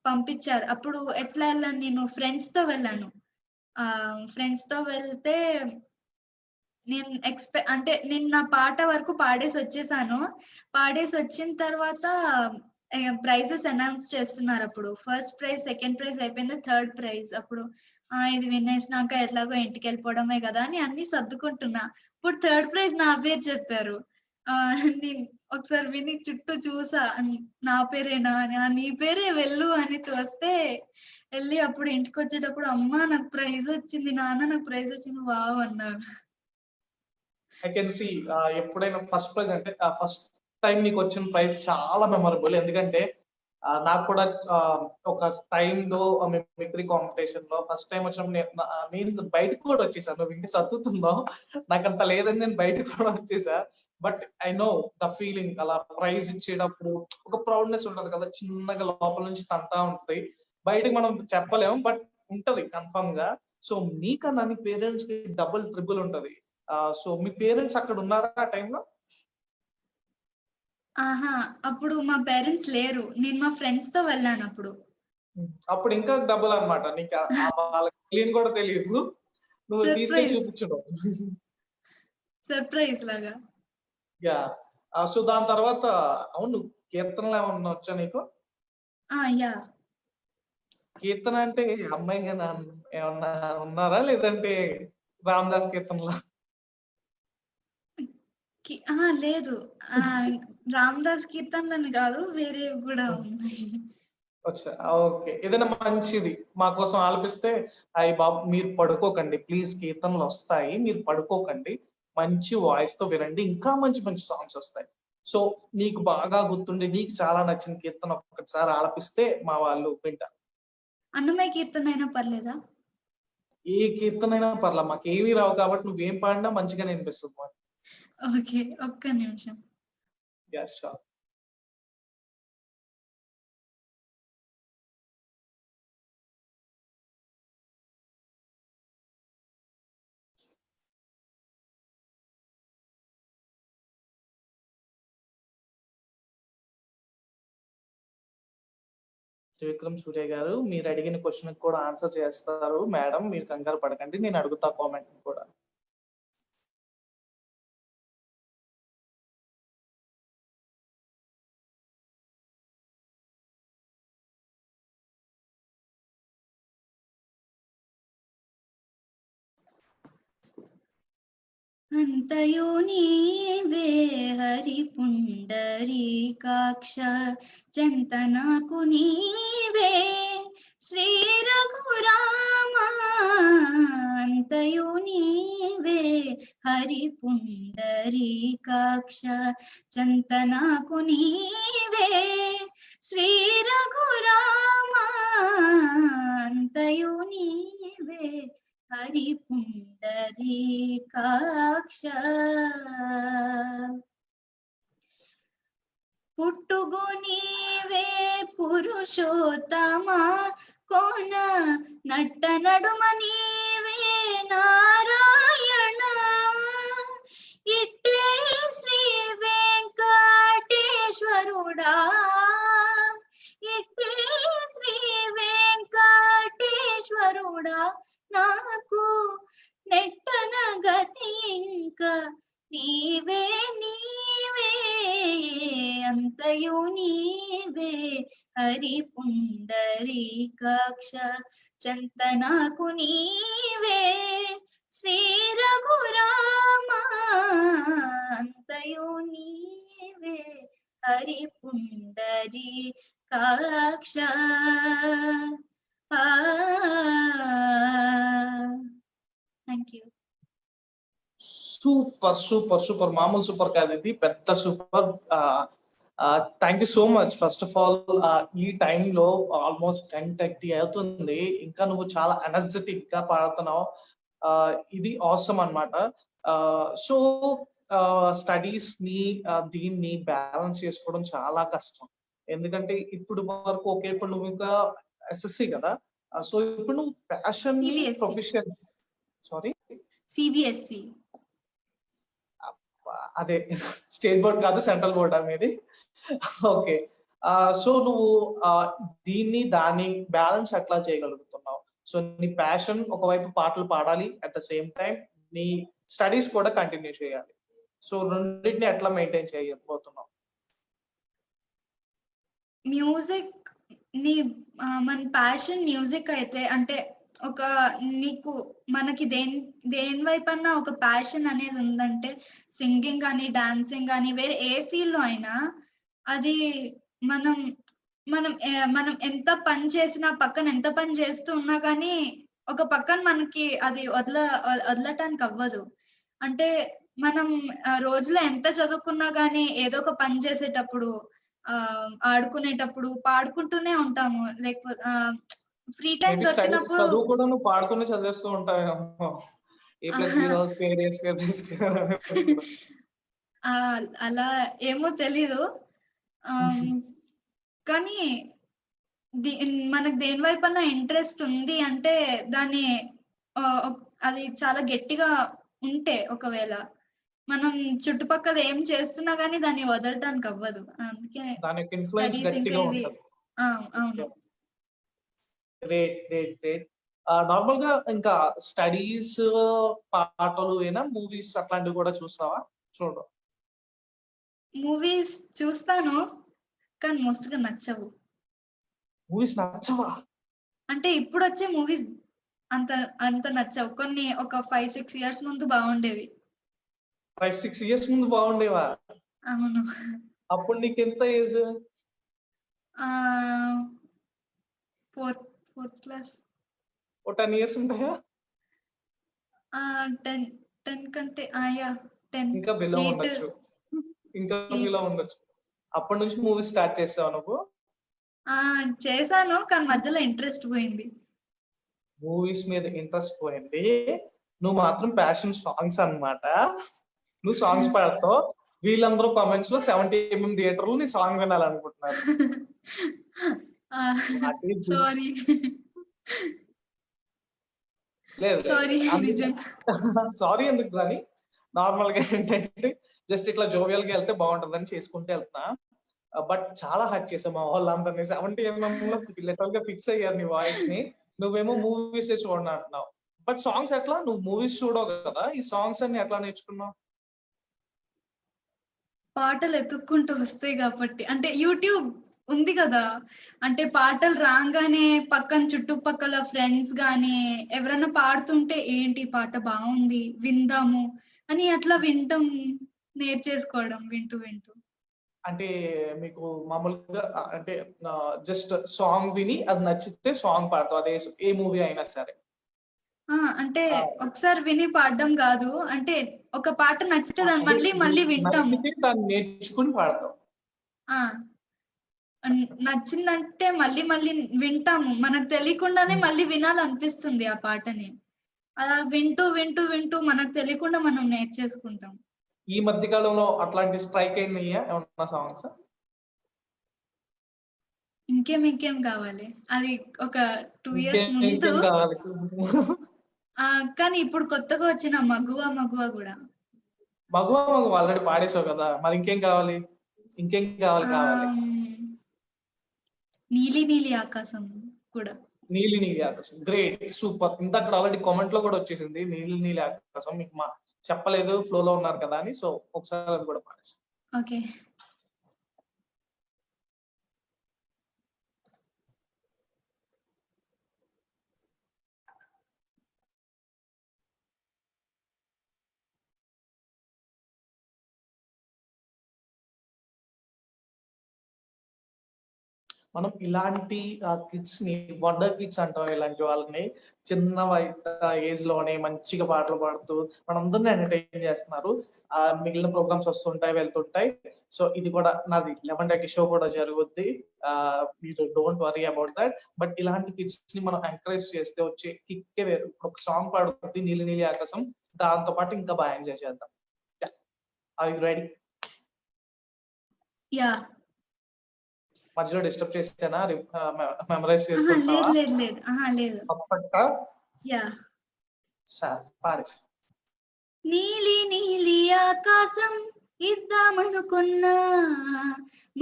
పంపిచ్చారు. అప్పుడు ఎట్లా ఎళ్ళాను నేను ఫ్రెండ్స్‌తో వెళ్ళాను. ఫ్రెండ్స్‌తో వెళ్తే నేను నా పాట వరకు పాడేసొచ్చేసాను. పాడేసొచ్చిన తర్వాత ప్రైజెస్ అనౌన్స్ చేస్తున్నారప్పుడు. ఫస్ట్ ప్రైజ్, సెకండ్ ప్రైజ్ అయిపోయింది. థర్డ్ ప్రైజ్ అప్పుడు ఇది వినేసినాక ఎట్లాగో ఇంటికెళ్ళిపోవడమే గదా! అని అన్నీ సర్దుకుంటున్నా. ఇప్పుడు థర్డ్ ప్రైజ్ నా పేరు చెప్పారు. నేను ఒకసారి విని చుట్టూ చూసా. నా పేరేనా అని. నీ పేరే వెళ్ళు అని తోస్తే ఎళ్లి అప్పుడు ఇంటికొచ్చేటప్పుడు అమ్మ నాకు ప్రైజొచ్చింది. నాన్న నాకు ప్రైజొచ్చింది. వావ్! అన్నారు.
ఐ కెన్ సీ ఎప్పుడైనా ఫస్ట్ ప్రైజ్ అంటే ఫస్ట్ టైమ్ నీకొచ్చిన ప్రైజ్ చాలా మెమరబుల్. ఎందుకంటే నాకు కూడా ఒక టైమ్‌లో మిమిక్రీ కాంపిటీషన్‌లో ఫస్ట్ టైమ్ వచ్చినప్పుడు నేను బయటకి కూడా వచ్చేసాను. నువ్వు ఇంకా సర్దుతున్నావు. నాకంత లేదని నేను బయటకి కూడా వచ్చేసా. But I know the feeling అలా ప్రైజ్ ఇచ్చేటప్పుడు ఒక ప్రౌడ్‌నెస్ ఉంటది కదా! చిన్నగా లోపల నుంచి తంతా ఉంటది. బయటకి మనం చెప్పలేము. బట్ ఉంటది కన్ఫర్మ్‌గా. సో, నీకన్నా నీ పేరెంట్స్‌కి డబుల్, ట్రిపుల్ ఉంటది. సో, మీ పేరెంట్స్ అక్కడ ఉన్నారా ఆ టైమ్‌లో?
ఆహా! అప్పుడు మా పేరెంట్స్ లేరు. నేను మా ఫ్రెండ్స్‌తో వెళ్ళానప్పుడు.
అప్పుడు ఇంకా డబుల్ అన్నమాట. నీకు వాళ్ళకి తెలియని కూడా తెలీదు. నువ్వు తీసుకెళ్ళి
సర్ప్రైజ్.
చూపించడం.
సర్ప్రైజ్ లాగా.
యాహ్! సో, దాని తర్వాత అవును కీర్తనలేమన్నా వచ్చా నీకు?
యాహ్!
కీర్తన అంటే అమ్మాయిగానా ఏమన్నా ఉన్నారా? లేదంటే రామదాస్ కీర్తనలా?
అహా! లేదు. ఆహ్, 'రామదాస్ కీర్తనలని' గాదు. వేరేవి గూడా ఉన్నాయి.
వచ్చా. ఓకే. ఏదైనా మంచిది మా కోసం ఆలపిస్తే, అయ్య బాబు మీరు పడుకోకండి. ప్లీజ్ కీర్తనలొస్తాయి. మీరు పడుకోకండి. మంచి వాయిస్‌తో వినండి. ఇంకా మంచి మంచి సాంగ్స్ ఒస్తాయి. సో, నీకు బాగా గుర్తుండి, నీకు చాలా నచ్చిన కీర్తన ఒక్కసారి ఆలపిస్తే మా వాళ్ళు వింటారు.
'అన్నమయ్య కీర్తన' అయినా పర్లేదా?
ఏ కీర్తనైనా పర్లా. మాకేమి రావు కాబట్టి నువ్వేం పాడినా మంచిగానే ఇనిపిస్తది మాకు.
ఓకే. ఒక్క నిమిషం.
యాహ్! షూర్. త్రివిక్రమ్ సూర్య గారు మీరడిగిన క్వెషన్‌కి కూడా ఆన్సర్ చేస్తారు మేడం. మీరు కంగారు పడకండి. నేను అడుగుతా కామెంట్‌ని కూడా.
అంతయు నీవే హరి పుండరీకాక్ష చెంత నాకు నీవే శ్రీ రఘురామ అంతయు నీవే హరి పుండరీకాక్ష చెంత నాకు నీవే శ్రీ రఘురామ అంతయు నీవే హరి పుండరీకాక్ష పుట్టుగు నీవే పురుషోత్తమ కోన నట్ట నడుమ నీవే నారాయణ ఇట్టే శ్రీ వెంకటేశ్వరుడా ఇట్టే శ్రీ వెంకటేశ్వరుడా నాకు నెట్టన గతి ఇంకా నీవే నీవే అంతయు నీవే హరి పుండరీకాక్ష చెంత నాకు నీవే శ్రీ రఘురామ అంతయు నీవే Hari Pundarikaksha thank you.
Super super super, మామూలు సూపర్ కాదు ఇది, పెద్ద super. Thank you so much. First of all ఈ టైంలో ఆల్మోస్ట్ 10:30 అవుతుంది, ఇంకా నువ్వు చాలా ఎనర్జెటిక్ గా పాడుతున్నావు. ఇది ఆసమ్ అన్నమాట. సో స్టడీస్ ని దీన్ని బ్యాలెన్స్ చేసుకోవడం చాలా కష్టం, ఎందుకంటే ఇప్పుడు వరకు ఓకే, ఇప్పుడు నువ్వు ఇంకా ఎస్ఎస్సి కదా, సో ఇప్పుడు నువ్వు ప్యాషన్ ని
CBSE.
ప్రొఫెషన్, సారీ
సిబిఎస్ఈ
అదే స్టేట్ బోర్డ్ కాదు, సెంట్రల్ బోర్డ్ అనేది. ఓకే, సో నువ్వు దీన్ని దాన్ని బ్యాలెన్స్ ఎట్లా చేయగలుగుతున్నావు? సో నీ ప్యాషన్ ఒకవైపు పాటలు పాడాలి, అట్ ద సేమ్ టైం నీ స్టడీస్ కూడా కంటిన్యూ చేయాలి. సో రెండింటిని ఎట్లా మెయింటైన్ చేయబోతున్నావు?
మ్యూజిక్ ని మన ప్యాషన్ మ్యూజిక్ అయితే, అంటే ఒక నీకు మనకి దేని వైపన్నా ఒక ప్యాషన్ అనేది ఉందంటే, సింగింగ్ కానీ డాన్సింగ్ కానీ వేరే ఏ ఫీల్డ్ లో అయినా, అది మనం మనం మనం ఎంత పని చేసినా, పక్కన ఎంత పని చేస్తూ ఉన్నా కానీ ఒక పక్కన మనకి అది వదలటానికి అవ్వదు. అంటే మనం రోజులో ఎంత చదువుకున్నా కానీ ఏదో ఒక పని చేసేటప్పుడు, ఆడుకునేటప్పుడు పాడుకుంటూనే ఉంటాము. లేకపోతే ఫ్రీ టైం దొరికినప్పుడు
చదువు కూడా నువ్వు పాడుతూనే చదివేస్తూ ఉంటావేమో.
అలా ఏమో తెలీదు. కానీ మనకు దేని వైపన్నా ఇంట్రెస్ట్ ఉంది అంటే దాన్ని అది చాలా గట్టిగా ఉంటే, ఒకవేళ మనం చుట్టుపక్కల ఏం చేస్తున్నా గానీ దాన్ని వదలటానికి అవ్వదు. అందుకే
దానికి ఇన్ఫ్లుయెన్స్ గట్టిగా ఉంటుంది.
అవును.
Great great great. నార్మల్ గా ఇంకా స్టడీస్, పాటలు ఏనా, మూవీస్ అట్లాంటివి కూడా చూస్తావా? చూడు,
మూవీస్ చూస్తాను కానీ మోస్ట్ గా నచ్చవు.
మూవీస్ నచ్చవా?
అంటే ఇప్పుడు వచ్చే మూవీస్ అంత అంత నచ్చవు. కొన్ని ఒక 5-6 years ముందు బాగుండేవి.
5-6 years ముందు బాగుండేవా?
అవును.
అప్పుడు నీకు ఎంత ఏజ్?
Fourth class.
ఓ 10 years ఉంటాయా?
10 కంటే 10
ఇంకా బిలో ఉండొచ్చు, ఇంకా బిలో ఉండొచ్చు. అప్పటి నుంచి మూవీ స్టార్ట్ చేసావు నువ్వు?
చేశాను కానీ మధ్యలో ఇంట్రెస్ట్ పోయింది.
మూవీస్ మీద ఇంట్రెస్ట్ పోయింది. నువ్వు మాత్రం ప్యాషన్ సాంగ్స్ అన్నమాట. నువ్వు సాంగ్స్ పాడతావు, వీళ్ళందరూ కామెంట్స్ లో 70mm థియేటర్లు నీ సాంగ్ వినాలనుకుంటున్నారు.
సారీ
లేదు, సారీ ఎందుకు కానీ, నార్మల్ గా ఏంటంటే జస్ట్ ఇట్లా జోవియల్ గా వెళ్తే బాగుంటుందని చేసుకుంటే వెళ్తున్నా. బట్ చాలా హర్ట్ చేసావు మా వాళ్ళందరినీ. 70mm లో లిటరల్ గా ఫిక్స్ అయ్యారు నీ వాయిస్ ని. నువ్వేమో మూవీస్ చూడను అంటున్నావు, బట్ సాంగ్స్ ఎట్లా? నువ్వు మూవీస్ చూడవు కదా, ఈ సాంగ్స్ అన్ని ఎట్లా నేర్చుకున్నావు?
పాటలు ఎత్తుక్కుంటూ వస్తాయి కాబట్టి, అంటే యూట్యూబ్ ఉంది కదా, అంటే పాటలు రాగానే పక్కన చుట్టుపక్కల ఫ్రెండ్స్ గాని ఎవరైనా పాడుతుంటే ఏంటి పాట బాగుంది విందాము అని అట్లా వింటాం, నేర్చేసుకోవడం వింటూ వింటూ.
అంటే మీకు మామూలుగా అంటే జస్ట్ సాంగ్ విని అది నచ్చితే సాంగ్ పాడతాం, అదే ఏ మూవీ అయినా సరే.
అంటే
ఆ,
ఒకసారి విని పాడడం కాదు, అంటే ఒక పాట నచ్చితే దాన్ని
అదే
మళ్ళీ మళ్ళీ వింటాము.
నచ్చితే దాన్ని నేర్చుకుని పాడతాం.
ఆ నచ్చిందంటే మళ్ళీ మళ్ళీ వింటాము, మనకు తెలియకుండానే మళ్ళీ వినాలనిపిస్తుంది ఆ పాటని. అలా వింటూ వింటూ వింటూ మనకు తెలియకుండా మనం నేర్చేసుకుంటాం.
ఈ మధ్య కాలంలో అట్లాంటి స్ట్రైక్ అయినాయా ఏమన్నా సాంగ్స్?
ఇంకేం కావాలి, అది ఒక 2 years
ఇంకేం
ముందు.
ఇంకేం కావాలి?
కానీ ఇప్పుడు కొత్తగా వచ్చిన మగువ కూడా.
మగువ మగువ ఆల్రెడీ పాడేసావు కదా, మరి ఇంకేం కావాలి? ఇంకేం కావాలి కావాలి?
నీలి నీలి ఆకాశం కూడా.
నీలి నీలి ఆకాశం, గ్రేట్, సూపర్. ఇంత అక్కడ ఆల్రెడీ కామెంట్ లో కూడా వచ్చేసింది నీలి నీలి ఆకాశం. మీకు మా చెప్పలేదు, ఫ్లో లో ఉన్నారు కదా అని, సో ఒకసారి అది కూడా పాడేసి.
ఓకే.
మనం ఇలాంటి కిడ్స్ ని వండర్ కిడ్స్ అంటాం. ఇలాంటి వాళ్ళని చిన్న ఏజ్ లోనే మంచిగా పాటలు పాడుతూ మనందరినీ ఎంటర్టైన్ చేస్తున్నారు. మిగిలిన ప్రోగ్రామ్స్ వస్తుంటాయి, వెళ్తుంటాయి. సో ఇది కూడా నాది 11:30 షో కూడా జరుగుద్ది. మీరు don't worry about that. But ఇలాంటి కిడ్స్ ని మనం ఎంకరేజ్ చేస్తే వచ్చే కిక్కే వేరు. ఒక సాంగ్ పాడుతుంది నీలి నీలి ఆకాశం, దాంతో పాటు ఇంకా బాగా ఎంజాయ్ చేద్దాం. Are you ready?
యా.
మధ్యలో డిస్టర్బ్ చేస్తేనా? మెమరైజ్
లేదు
చేసుకుంటావా?
లేదు లేదు లేదు.
పర్ఫెక్టా?
యా.
సరే పాడేసి.
నీలి నీలి ఆకాశం ఇద్దామనుకున్నా,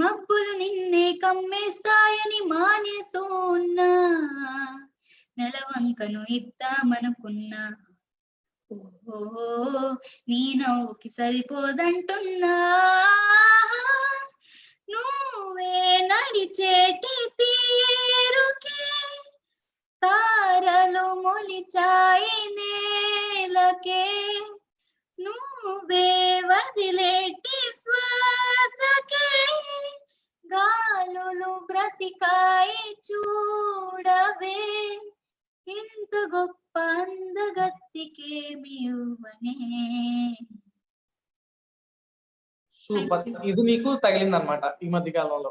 మబ్బులు నిన్నే కమ్మేస్తాయని మానేస్తూ ఉన్నా, నెలవంకను ఇద్దామనుకున్నా, ఓహో నీ నవ్వుకి సరిపోదంటున్నా, నువ్వే నడిచేటి తీరుకి తారలు మొలిచాయి నేలకే, నువ్వే వదిలేటి శ్వాసకే గాలులు బ్రతికాయి చూడవే, ఇంత గొప్ప అందగత్తికేమి ఇవ్వనే.
సూపర్. ఇది నీకు తగిలింది అనమాట ఈ మధ్య కాలంలో.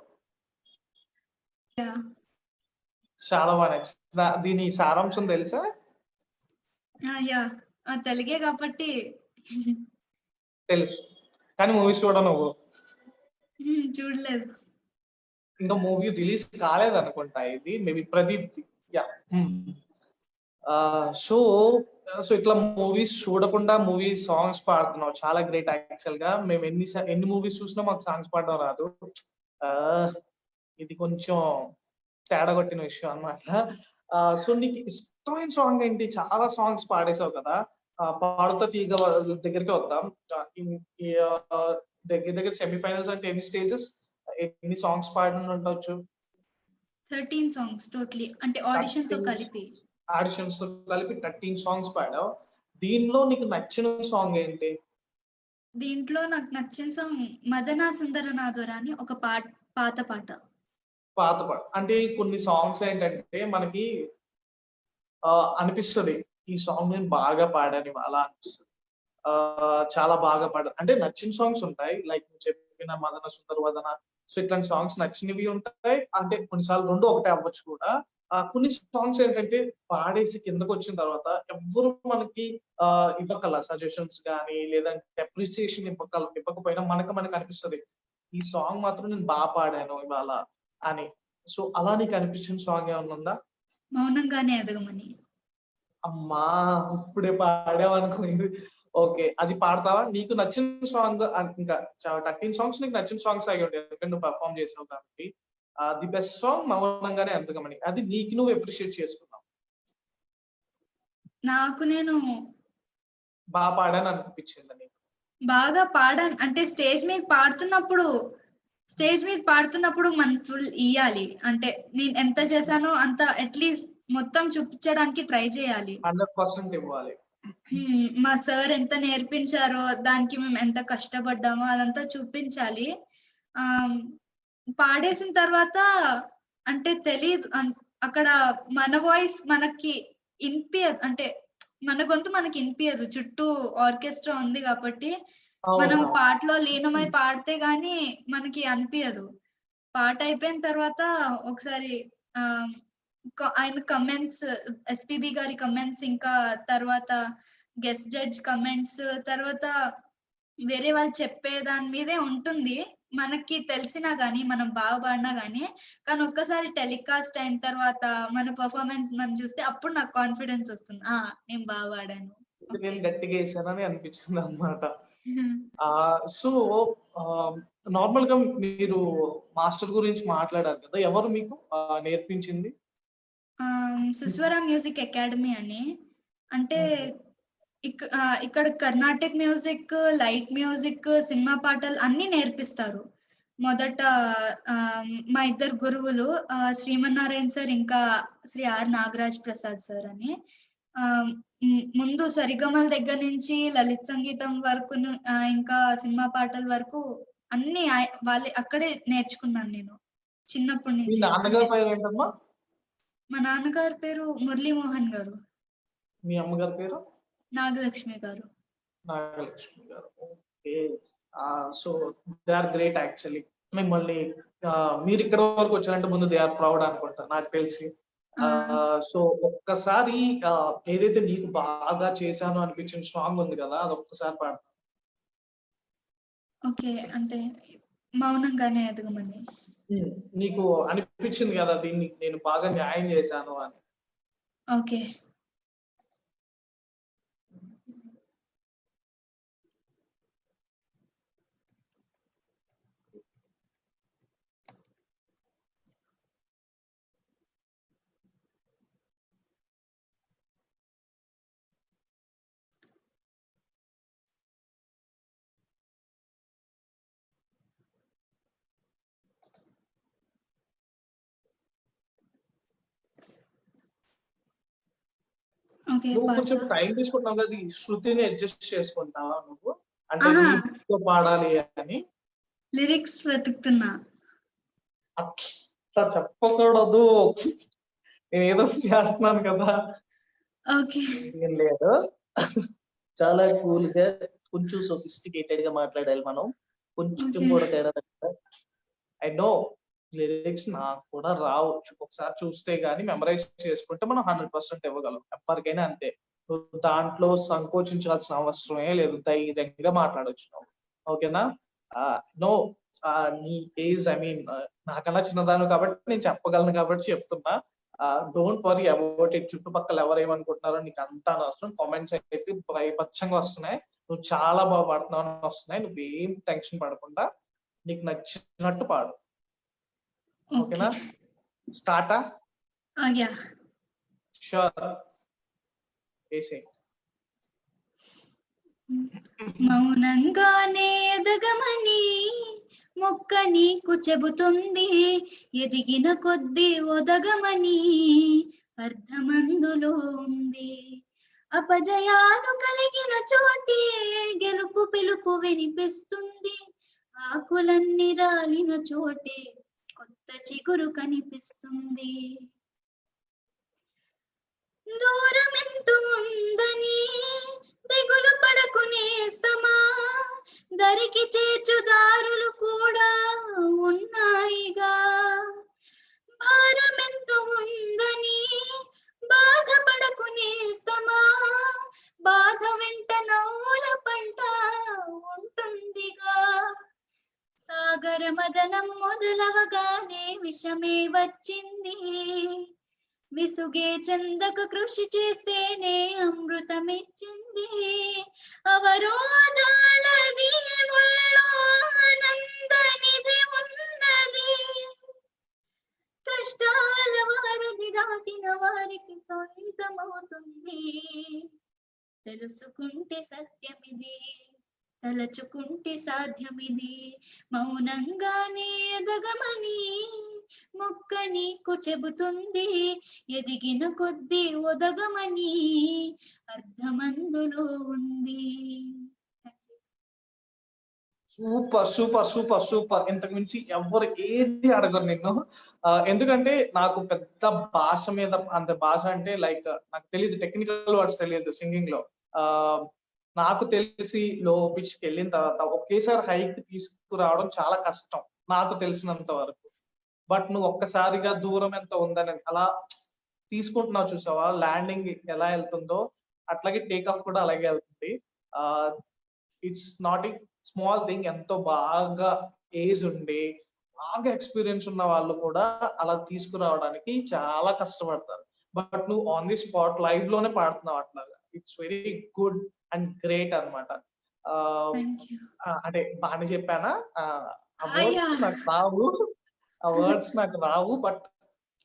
చాలా బాగా నచ్చింది. దీని సారాంశం తెలుసా?
యా, తెలుగే కాబట్టి
తెలుసు, కానీ మూవీస్ చూడ నువ్వు
చూడలేదు.
ఇంకా మూవీ రిలీజ్ కాలేదు అనుకుంటా, ఇది maybe Pradeep. Yeah. So so ఇట్లా మూవీస్ చూడకుండా మూవీ సాంగ్స్ పాడుతున్నావు, చాలా గ్రేట్. యాక్చువల్ గా మేము ఎన్ని మూవీస్ చూసినా మాకు సాంగ్స్ పాడడం రాదు. ఇది కొంచెం తేడా కొట్టిన విషయం అన్నమాట. సో నీకు ఇష్టమైన సాంగ్ ఏంటి? చాలా సాంగ్స్ పాడేసావు కదా. పాడుతా తీగ దగ్గరికి వద్దాం. దగ్గర దగ్గర సెమీఫైనల్స్ అంటే ఎన్ని స్టేజెస్, ఎన్ని సాంగ్స్ పాడిన ఉండొచ్చు?
13 songs టోటలీ, అంటే ఆడిషన్ తో కలిపి.
ఆడిషన్స్ తో కలిపి 13 సాంగ్స్ పాడావు. దీనిలో నీకు నచ్చిన సాంగ్ ఏంటి?
దీంట్లో నాకు నచ్చిన సాంగ్ మదనా సుందర నాదోరా అని ఒక పాత పాట.
పాత పాట అంటే కొన్ని సాంగ్స్ ఏంటంటే మనకి అనిపిస్తుంది ఈ సాంగ్ నేను బాగా పాడాను అలా అనిపిస్తుంది. చాలా బాగా పాడాను అంటే నచ్చిన సాంగ్స్ ఉంటాయి, లైక్ చెప్పిన మదన సుందర వదన. సో ఇట్లాంటి సాంగ్స్ నచ్చినవి ఉంటాయి, అంటే కొన్నిసార్లు రెండు ఒకటే అవ్వచ్చు కూడా. కొన్ని సాంగ్స్ ఏంటంటే పాడేసి కిందకు వచ్చిన తర్వాత ఎవ్వరు మనకి ఇవ్వకల సజెషన్స్ కానీ లేదంటే అప్రిసియేషన్ ఇవ్వకపోయినా మనకు అనిపిస్తుంది ఈ సాంగ్ మాత్రం నేను బాగా పాడాను ఇవాళ అని. సో అలా నీకు అనిపించిన సాంగ్ ఏమన్నా ఉందా?
మౌనంగానే ఎదగమని.
అమ్మా ఇప్పుడే పాడావనుకుంది. ఓకే, అది పాడతావా? నీకు నచ్చిన సాంగ్ ఇంకా 13 సాంగ్స్ నీకు నచ్చిన సాంగ్స్ అయి ఉంటాయి, ఎందుకంటే నువ్వు పర్ఫామ్ చేసావు కాబట్టి. ది బెస్ట్ సాంగ్ మౌనంగానే ఎదగమని, అది నీకు నువ్వు అప్రిషియేట్ చేసుకున్నావు.
నాకు నేను
బాగా పాడాను అనిపించింది నీకు?
బాగా పాడాను అంటే స్టేజ్ మీద పాడుతున్నప్పుడు స్టేజ్ మీద పాడుతున్నప్పుడు మనం ఫుల్ ఇయ్యాలి. అంటే నేను ఎంత చేశానో అంత అట్లీస్ట్ మొత్తం చూపించడానికి ట్రై చేయాలి.
100% ఇవ్వాలి.
మా సార్ ఎంత నేర్పించారో దానికి మేము ఎంత కష్టపడ్డామో అదంతా చూపించాలి. పాడేసిన తర్వాత అంటే తెలియదు, అక్కడ మన వాయిస్ మనకి ఇనిపియదు, అంటే మన గొంతు మనకి ఇనిపియదు. చుట్టూ ఆర్కెస్ట్రా ఉంది కాబట్టి మనం
అవును.
పాటలో లీనమై పాడితే గాని మనకి అనిపియదు. పాట అయిపోయిన తర్వాత ఒకసారి ఆయన కమెంట్స్, ఎస్పీబీ గారి కమెంట్స్, ఇంకా తర్వాత గెస్ట్ జడ్జ్ కమెంట్స్, తర్వాత వేరే వాళ్ళు చెప్పే దాని మీదే ఉంటుంది. మనకి తెలిసినా గానీ, మనం బాగా పాడినా గానీ, కానీ ఒక్కసారి టెలికాస్ట్ అయిన తర్వాత మన పెర్ఫార్మెన్స్ మనం చూస్తే అప్పుడు నాకు కాన్ఫిడెన్స్ వస్తుంది. నేను బాగా పాడాను.
నేను గట్టిగా వేసానని అనిపించింది అన్నమాట. సో నార్మల్ గా మీరు మాస్టర్ గురించి మాట్లాడారు కదా, ఎవరు మీకు నేర్పించింది?
సుస్వర మ్యూజిక్ అకాడమీ అని. అంటే ఇక్కడ Carnatic music, light music, cinema పాటలు అన్ని నేర్పిస్తారు. మొదట మా ఇద్దరు గురువులు శ్రీమన్నారాయణ సార్, ఇంకా శ్రీ ఆర్ నాగరాజ్ ప్రసాద్ సార్ అని. ముందు సరిగమల దగ్గర నుంచి లలిత సంగీతం వరకు, ఇంకా సినిమా పాటల వరకు అన్ని వాళ్ళే అక్కడే నేర్చుకున్నాను నేను చిన్నప్పటి
మీ
నుంచి.
నాన్నగారి పేరు ఏంటమ్మా?
మా నాన్నగారి పేరు మురళీమోహన్ గారు.
మీ అమ్మగారి పేరు?
నాగలక్ష్మి గారు.
నాగలక్ష్మి గారు. Okay. So they are great actually. మిమ్మల్ని మీరు ఇక్కడ వరకు వచ్చారంటే ముందు దే ఆర్ ప్రౌడ్ అనుకుంటా నాకు తెలిసి. సో ఒక్కసారి ఏదైతే నీకు బాగా చేశాను అనిపించిన సాంగ్ ఉంది కదా, అది ఒక్కసారి పాడు.
ఓకే, అంటే మౌనంగానే ఎదగమని.
నీకు అనిపించింది కదా దీన్ని నేను బాగా న్యాయం చేశాను అని?
ఓకే.
నువ్వు కొంచెం టైం తీసుకుంటున్నావు కదా, ఈ శృతిని అడ్జస్ట్ చేసుకుంటావా నువ్వు? అంటే నీతో పాడాలి అని
లిరిక్స్ వెతుకుతున్నా.
అట్లా చెప్పకూడదు, నేను ఏదో చేస్తున్నాను కదా. ఏం లేదు, చాలా కూల్ గా కొంచెం సొఫిస్టికేటెడ్ గా మాట్లాడాలి మనం. కొంచెం కూడా తేడా. ఐ నో లిరిక్స్ నాకు కూడా రావచ్చు, ఒకసారి చూస్తే గానీ మెమరైజ్ చేసుకుంటే మనం 100% ఇవ్వగలం. ఎవరికైనా అంతే. దాంట్లో సంకోచించాల్సిన అవసరమే లేదు, ధైర్యంగా మాట్లాడొచ్చు. ఓకేనా? నో, నీ ఏజ్, ఐ మీన్ నాకన్నా చిన్నదాను కాబట్టి నేను చెప్పగలను కాబట్టి చెప్తున్నా. Don't worry about it. చుట్టుపక్కల ఎవరేమనుకుంటున్నారో నీకు అంతా అనవసరం. కామెంట్స్ అయితే భయపచ్చంగా వస్తున్నాయి, నువ్వు చాలా బాగా పాడుతున్నావు అని వస్తున్నాయి. నువ్వేం టెన్షన్ పడకుండా నీకు నచ్చినట్టు పాడు. ఓకేనా? స్టార్టా? షూర్.
మౌనంగానే ఎదగమని మొక్క నీకు చెబుతుంది, ఎదిగిన కొద్దీ ఒదగమని అర్థమందులో ఉంది. అపజయాలు కలిగిన చోటే గెలుపు పిలుపు వినిపిస్తుంది, ఆకులన్నీ రాలిన చోటే కొత్త చిగురు కనిపిస్తుంది. దూరం ఎంత ఉందని దిగులు పడకునేస్తమా, దరికి చేర్చుదారులు కూడా ఉన్నాయిగా. భారం ఎంత ఉందని బాధపడకునేస్తమా, బాధ వెంట నవ్వుల పంట ఉంటుందిగా. సాగర మదనం మొదలవగానే విషమే వచ్చింది, విసుగే చందక కృషి చేస్తేనే అమృతమిచ్చింది. అవరోధాల దీవుల్లో ఆనందనిధి ఉన్నది, కష్టాల వారిని దాటిన వారికి సొంతమవుతుంది. తెలుసుకుంటే సత్యమిది, తలచుకుంటే సాధ్యమిది మౌనంగానే ఎదగమని మొక్క నీకు చెబుతుంది ఎదిగిన కొద్దీ ఒదగమని అర్థమందులో ఉంది.
Super super super super. ఇంతకు మించి ఎవరు ఏది అడగరు నిన్ను. ఎందుకంటే నాకు పెద్ద భాష మీద అంత భాష అంటే లైక్ నాకు తెలియదు, టెక్నికల్ వర్డ్స్ తెలియదు సింగింగ్ లో. నాకు తెలిసి లో పిచ్ కి వెళ్ళిన తర్వాత ఒకేసారి హైక్ తీసుకురావడం చాలా కష్టం నాకు తెలిసినంత వరకు. బట్ నువ్వు ఒక్కసారిగా దూరం ఎంత ఉందని అలా తీసుకుంటున్నావు చూసావా, ల్యాండింగ్ ఎలా వెళ్తుందో అట్లాగే టేక్ ఆఫ్ కూడా అలాగే వెళ్తుంది. It's not a small thing. ఎంతో బాగా ఏజ్ ఉండి బాగా ఎక్స్పీరియన్స్ ఉన్న వాళ్ళు కూడా అలా తీసుకురావడానికి చాలా కష్టపడతారు. బట్ నువ్వు ఆన్ ది స్పాట్ లైవ్ లోనే పాడుతున్నావు అట్లాగా. It's very good and great అనమాట. అంటే బాగానే చెప్పానా? ఆ వర్డ్స్ నాకు రావు, but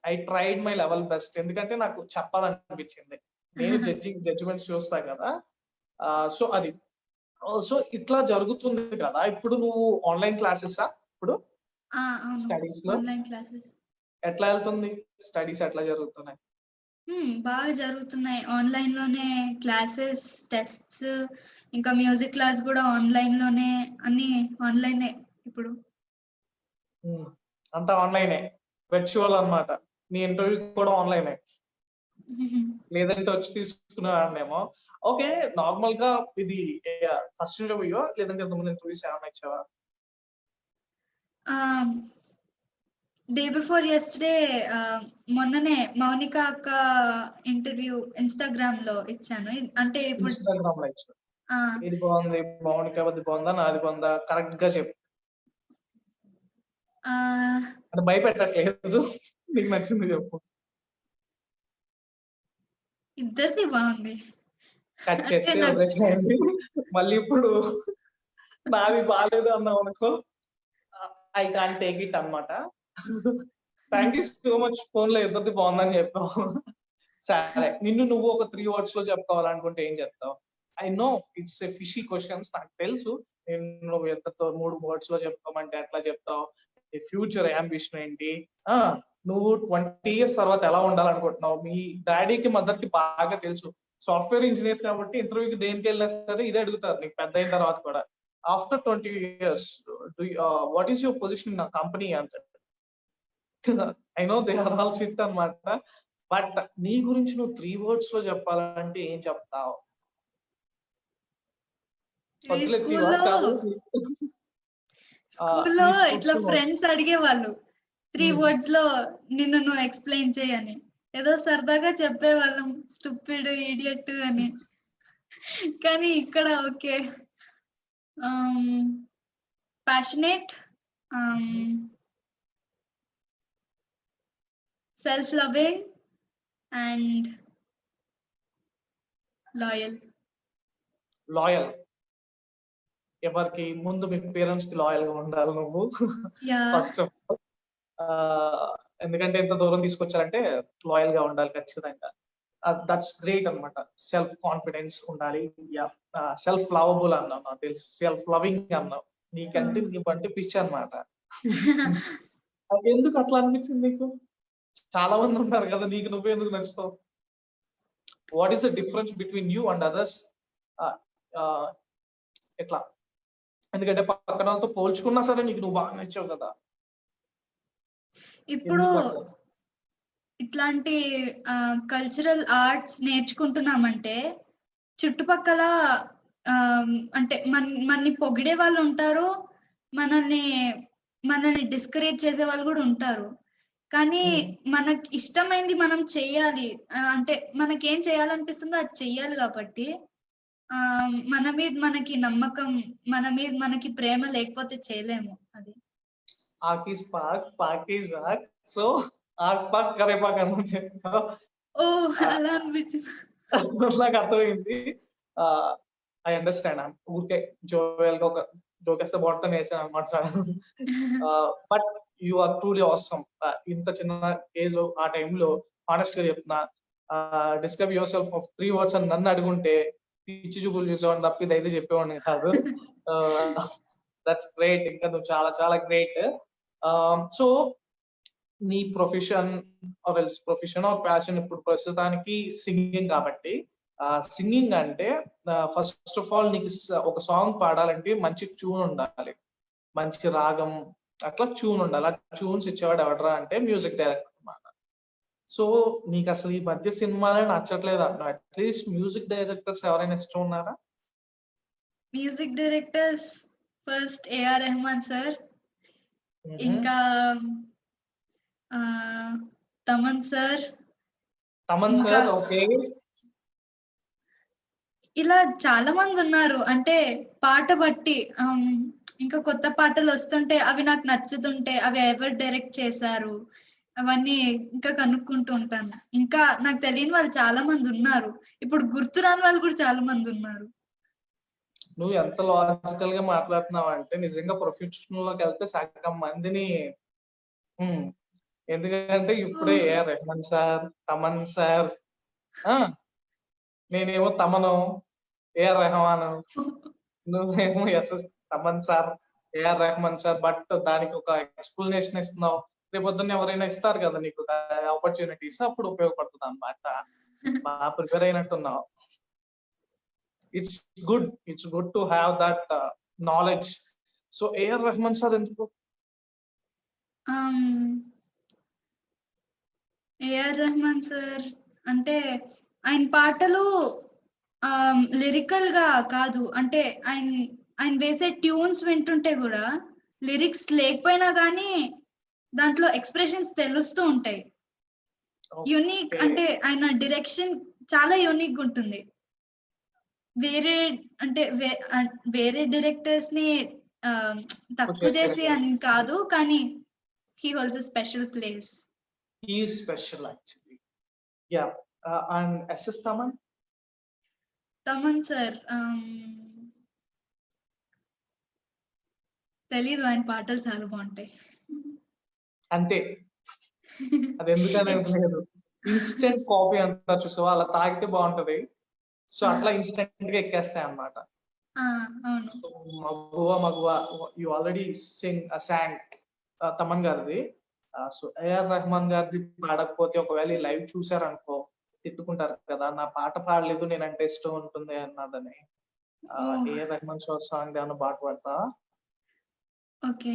I tried my level best. ఎందుకంటే నాకు చెప్పాలనిపించింది. నేను జడ్జిమెంట్స్ చూస్తా కదా. సో అది సో ఇట్లా జరుగుతుంది కదా. ఇప్పుడు నువ్వు ఆన్లైన్ క్లాసెస్ ఇప్పుడు స్టడీస్ లో ఎట్లా వెళ్తుంది? స్టడీస్ ఎట్లా జరుగుతున్నాయి?
బాగా జరుగుతున్నాయి. ఆన్లైన్ లోనే క్లాసెస్, టెస్ట్స్, ఇంకా మ్యూజిక్ క్లాస్ కూడా ఆన్లైన్ లోనే, అన్ని ఆన్లైనే ఇప్పుడు.
అంతా ఆన్లైనే, వర్చువల్ అన్నమాట. నీ ఇంటర్వ్యూ కూడా ఆన్లైనే, లేదంటే వచ్చి తీసుకునేవాడినేమో. ఓకే, నార్మల్ గా ఇది ఫస్ట్ ఇంటర్వ్యూ లేదంటే ఇంతకుముందు ఇంటర్వ్యూస్ ఏమైనా ఇచ్చావా?
డే బిఫోర్ యెస్టర్డే మొన్ననే మౌనిక అక్క ఇంటర్వ్యూ ఇన్స్టాగ్రామ్ లో ఇచ్చాను. అంటే ఇప్పుడు
ఇన్స్టాగ్రామ్ లో ఇచ్చాను. ఇది బాగుంది, మౌనిక అది బాగుందా నాది బాగుందా కరెక్ట్ గా చెప్పు. అంటే భయపెట్టట్లేదు, నీకు నచ్చింది చెప్పు.
ఇద్దరిది బాగుంది.
కట్ చేస్తే వదిలేసేయండి. మళ్ళీ ఇప్పుడు నాది బాగాలేదు అన్నావు అనుకో, ఐ కాంట్ టేక్ ఇట్ అన్నమాట. Thank you so much. Phone లో ఇద్దరిది బాగుందని చెప్పావు. సరే, నిన్ను నువ్వు ఒక 3 words లో చెప్పుకోవాలనుకుంటే ఏం చెప్తావు? I know it's a fishy questions, నాకు తెలుసు. నువ్వు ఇద్దరితో 3 words లో చెప్పుకోమంటే ఎట్లా చెప్తావు? ఫ్యూచర్ అంబిషన్ ఏంటి? నువ్వు 20 years తర్వాత ఎలా ఉండాలనుకుంటున్నావు? మీ డాడీకి మదర్ కి బాగా తెలుసు, సాఫ్ట్వేర్ ఇంజనీర్ కాబట్టి ఇంటర్వ్యూకి దేనికి వెళ్ళినా సరే ఇదే అడుగుతారు నీకు పెద్ద అయిన తర్వాత కూడా. After 20 years, what is your position in company అంటే I know they are all shit అన్నమాట. బట్ నీ గురించి నువ్వు 3 words లో చెప్పాలంటే ఏం చెప్తావు?
స్కూల్లో ఇట్లా ఫ్రెండ్స్ అడిగేవాళ్ళు 3 words లో నిన్ను నువ్వు ఎక్స్ప్లెయిన్ చేయని. ఏదో సరదాగా చెప్పేవాళ్ళం, స్టూపిడ్, ఇడియట్ అని. కానీ ఇక్కడ okay, passionate, self loving and
loyal. ఎవరికి ముందు మీ పేరెంట్స్ కి లాయల్ గా ఉండాలి నువ్వు ఫస్ట్ ఆఫ్ ఆల్. ఎందుకంటే ఎంత దూరం తీసుకొచ్చారంటే లాయల్ గా ఉండాలి ఖచ్చితంగా. దట్స్ గ్రేట్ అన్నమాట. సెల్ఫ్ కాన్ఫిడెన్స్ ఉండాలి. సెల్ఫ్ లవబుల్ అన్నావు, నాకు తెలుసు. సెల్ఫ్ లవింగ్ అన్నావు. నీకంటే నీ బంటి పిచ్చి అన్నమాట. ఎందుకు అట్లా అనిపించింది నీకు? చాలా మంది ఉంటారు కదా, నీకు నువ్వే ఎందుకు నచ్చుతావు? What is the difference between you and others? ఎట్లా? ఎందుకంటే పక్కన వాళ్ళతో పోల్చుకున్నా సరే నీకు నువ్వు బాగా నచ్చావు కదా.
ఇప్పుడు ఇట్లాంటి కల్చరల్ ఆర్ట్స్ నేర్చుకుంటున్నామంటే చుట్టుపక్కల అంటే మనని పొగిడే వాళ్ళు ఉంటారు, మనల్ని డిస్కరేజ్ చేసే వాళ్ళు కూడా ఉంటారు. కానీ మనకి ఇష్టమైంది మనం చెయ్యాలి, అంటే మనకేం చేయాలనిపిస్తుందో అది చెయ్యాలి. కాబట్టి మన మీద మనకి నమ్మకం, మన మీద మనకి ప్రేమ లేకపోతే చేయలేము. అది
ఆకీస్ పాక్, పాకీస్ ఆక్, సో ఆక్ పాక్ కరే పాక్ అని.
ఓ అలా అనిపించింది.
నాకు అర్థమైంది. I understand. ఊరికే జోయల్ గా ఒక జోకేస్తే బాగుంటుంది వేసాను అనమాట sir. But you are truly awesome. ఇంత చిన్న ఏజ్ ఆ టైంలో ఆనెస్ట్ గా చెప్తున్నా, describe yourself of 3 words అని నన్ను అడుగుంటే పిచ్చి చూపులు చూసేవాడిని తప్ప ఇదైతే చెప్పేవాడిని కాదు. That's great. ఇంకా నువ్వు చాలా చాలా గ్రేట్. సో నీ ప్రొఫెషన్ ఆర్ ప్యాషన్ ఇప్పుడు ప్రస్తుతానికి సింగింగ్ కాబట్టి, సింగింగ్ అంటే ఫస్ట్ ఆఫ్ ఆల్ నీకు ఒక సాంగ్ పాడాలంటే మంచి ట్యూన్ ఉండాలి, మంచి రాగం, అట్లా ట్యూన్ ఉండాలి. ఆ ట్యూన్స్ ఇచ్చేవాడు ఎవడరా అంటే మ్యూజిక్ డైరెక్టర్ అన్నమాట. సో నీకు అసలు ఈ మధ్య సినిమాలే నచ్చట్లేదు అంటున్నావు. అట్లీస్ట్ మ్యూజిక్ డైరెక్టర్స్ ఎవరైనా ఇష్టం ఉన్నారా?
Music directors first A R Rahman sir, ఇంకా తమన్ సార్,
ఓకే.
ఇలా చాలా మంది ఉన్నారు. అంటే పాట బట్టి ఇంకా కొత్త పాటలు వస్తుంటే అవి నాకు నచ్చుతుంటే అవి ఎవరు డైరెక్ట్ చేశారు అవన్నీ ఇంకా కనుక్కుంటూ ఉంటాను. ఇంకా నాకు తెలియని వాళ్ళు చాలా మంది ఉన్నారు. ఇప్పుడు గుర్తురాని వాళ్ళు కూడా చాలా మంది ఉన్నారు.
నువ్వు ఎంత లాజికల్ గా మాట్లాడుతున్నావు అంటే నిజంగా ప్రొఫెషనల్ లోకి వెళ్తే సగం మందిని, ఎందుకంటే ఇప్పుడే A R Rahman sir, Thaman sir, నేనేమో తమను, ఏఆర్ రెహమాన్, నువ్వేమో S S Thaman sir, A R Rahman sir. But దానికి ఒక ఎక్స్ప్లెనేషన్ ఇస్తున్నావు. రేపొద్దున్న ఎవరైనా ఇస్తారు కదా నీకు ఆపర్చునిటీస్, అప్పుడు ఉపయోగపడుతుంది అన్నమాట. బాగా ప్రిపేర్ అయినట్టున్నావు. It's good to have that knowledge. So AR Rahman sir ఎందుకు?
ఏఆర్ రెహమాన్ సార్ అంటే ఆయన పాటలు లిరికల్ గా కాదు, అంటే ఆయన వేసే ట్యూన్స్ వింటుంటే కూడా లిరిక్స్ లేకపోయినా కానీ దాంట్లో ఎక్స్ప్రెషన్స్ తెలుస్తూ ఉంటాయి. యూనిక్, అంటే ఆయన డైరెక్షన్ చాలా యూనిక్ ఉంటుంది. వేరే డైరెక్టర్స్ ని తక్కువ చేసి అని కాదు, కానీ he holds a special place.
He is special actually. Yeah. And SS Taman
sir, తెలీదు, ఆయన పాటలు చాలా బాగుంటాయి
అంతే. అది ఎందుకని లేదు, ఇన్స్టెంట్ కాఫీ అంటారు చూసావా, అలా తాగితే బాగుంటది. సో అట్లా ఇన్స్టెంట్ గా ఎక్కేస్తాయి అన్నమాట. మగువా యు ఆల్రెడీ సాంగ్ తమన్ గారిది. సో ఏఆర్ రెహమాన్ గారిది పాడకపోతే ఒకవేళ ఈ లైవ్ చూసారనుకో తిట్టుకుంటారు కదా, నా పాట పాడలేదు నేనంటే ఇష్టం ఉంటుంది అన్నదని. ఏఆర్ రెహమాన్ సాంగ్ ఏమన్నా పాట పాడతా?
ఓకే,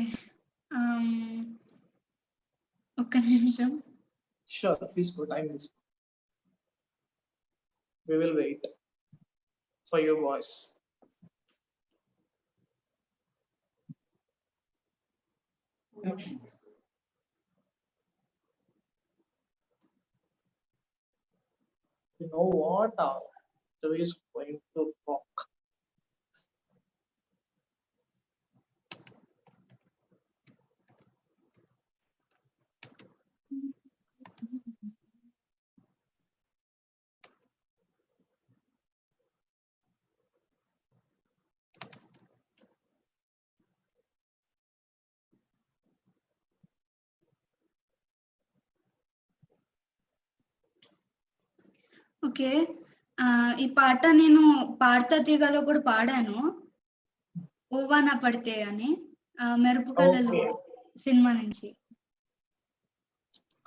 ఒక్క నిమిషం.
షూర్, తీసుకో, టైం తీసుకో. We will wait for your voice. You know what? Joey is going to talk.
Okay, ఈ పాట నేను పాడతా తీగలో కూడా పాడాను, ఓవానా పడితే అని, మెరుపు కళలు సినిమా నుంచి.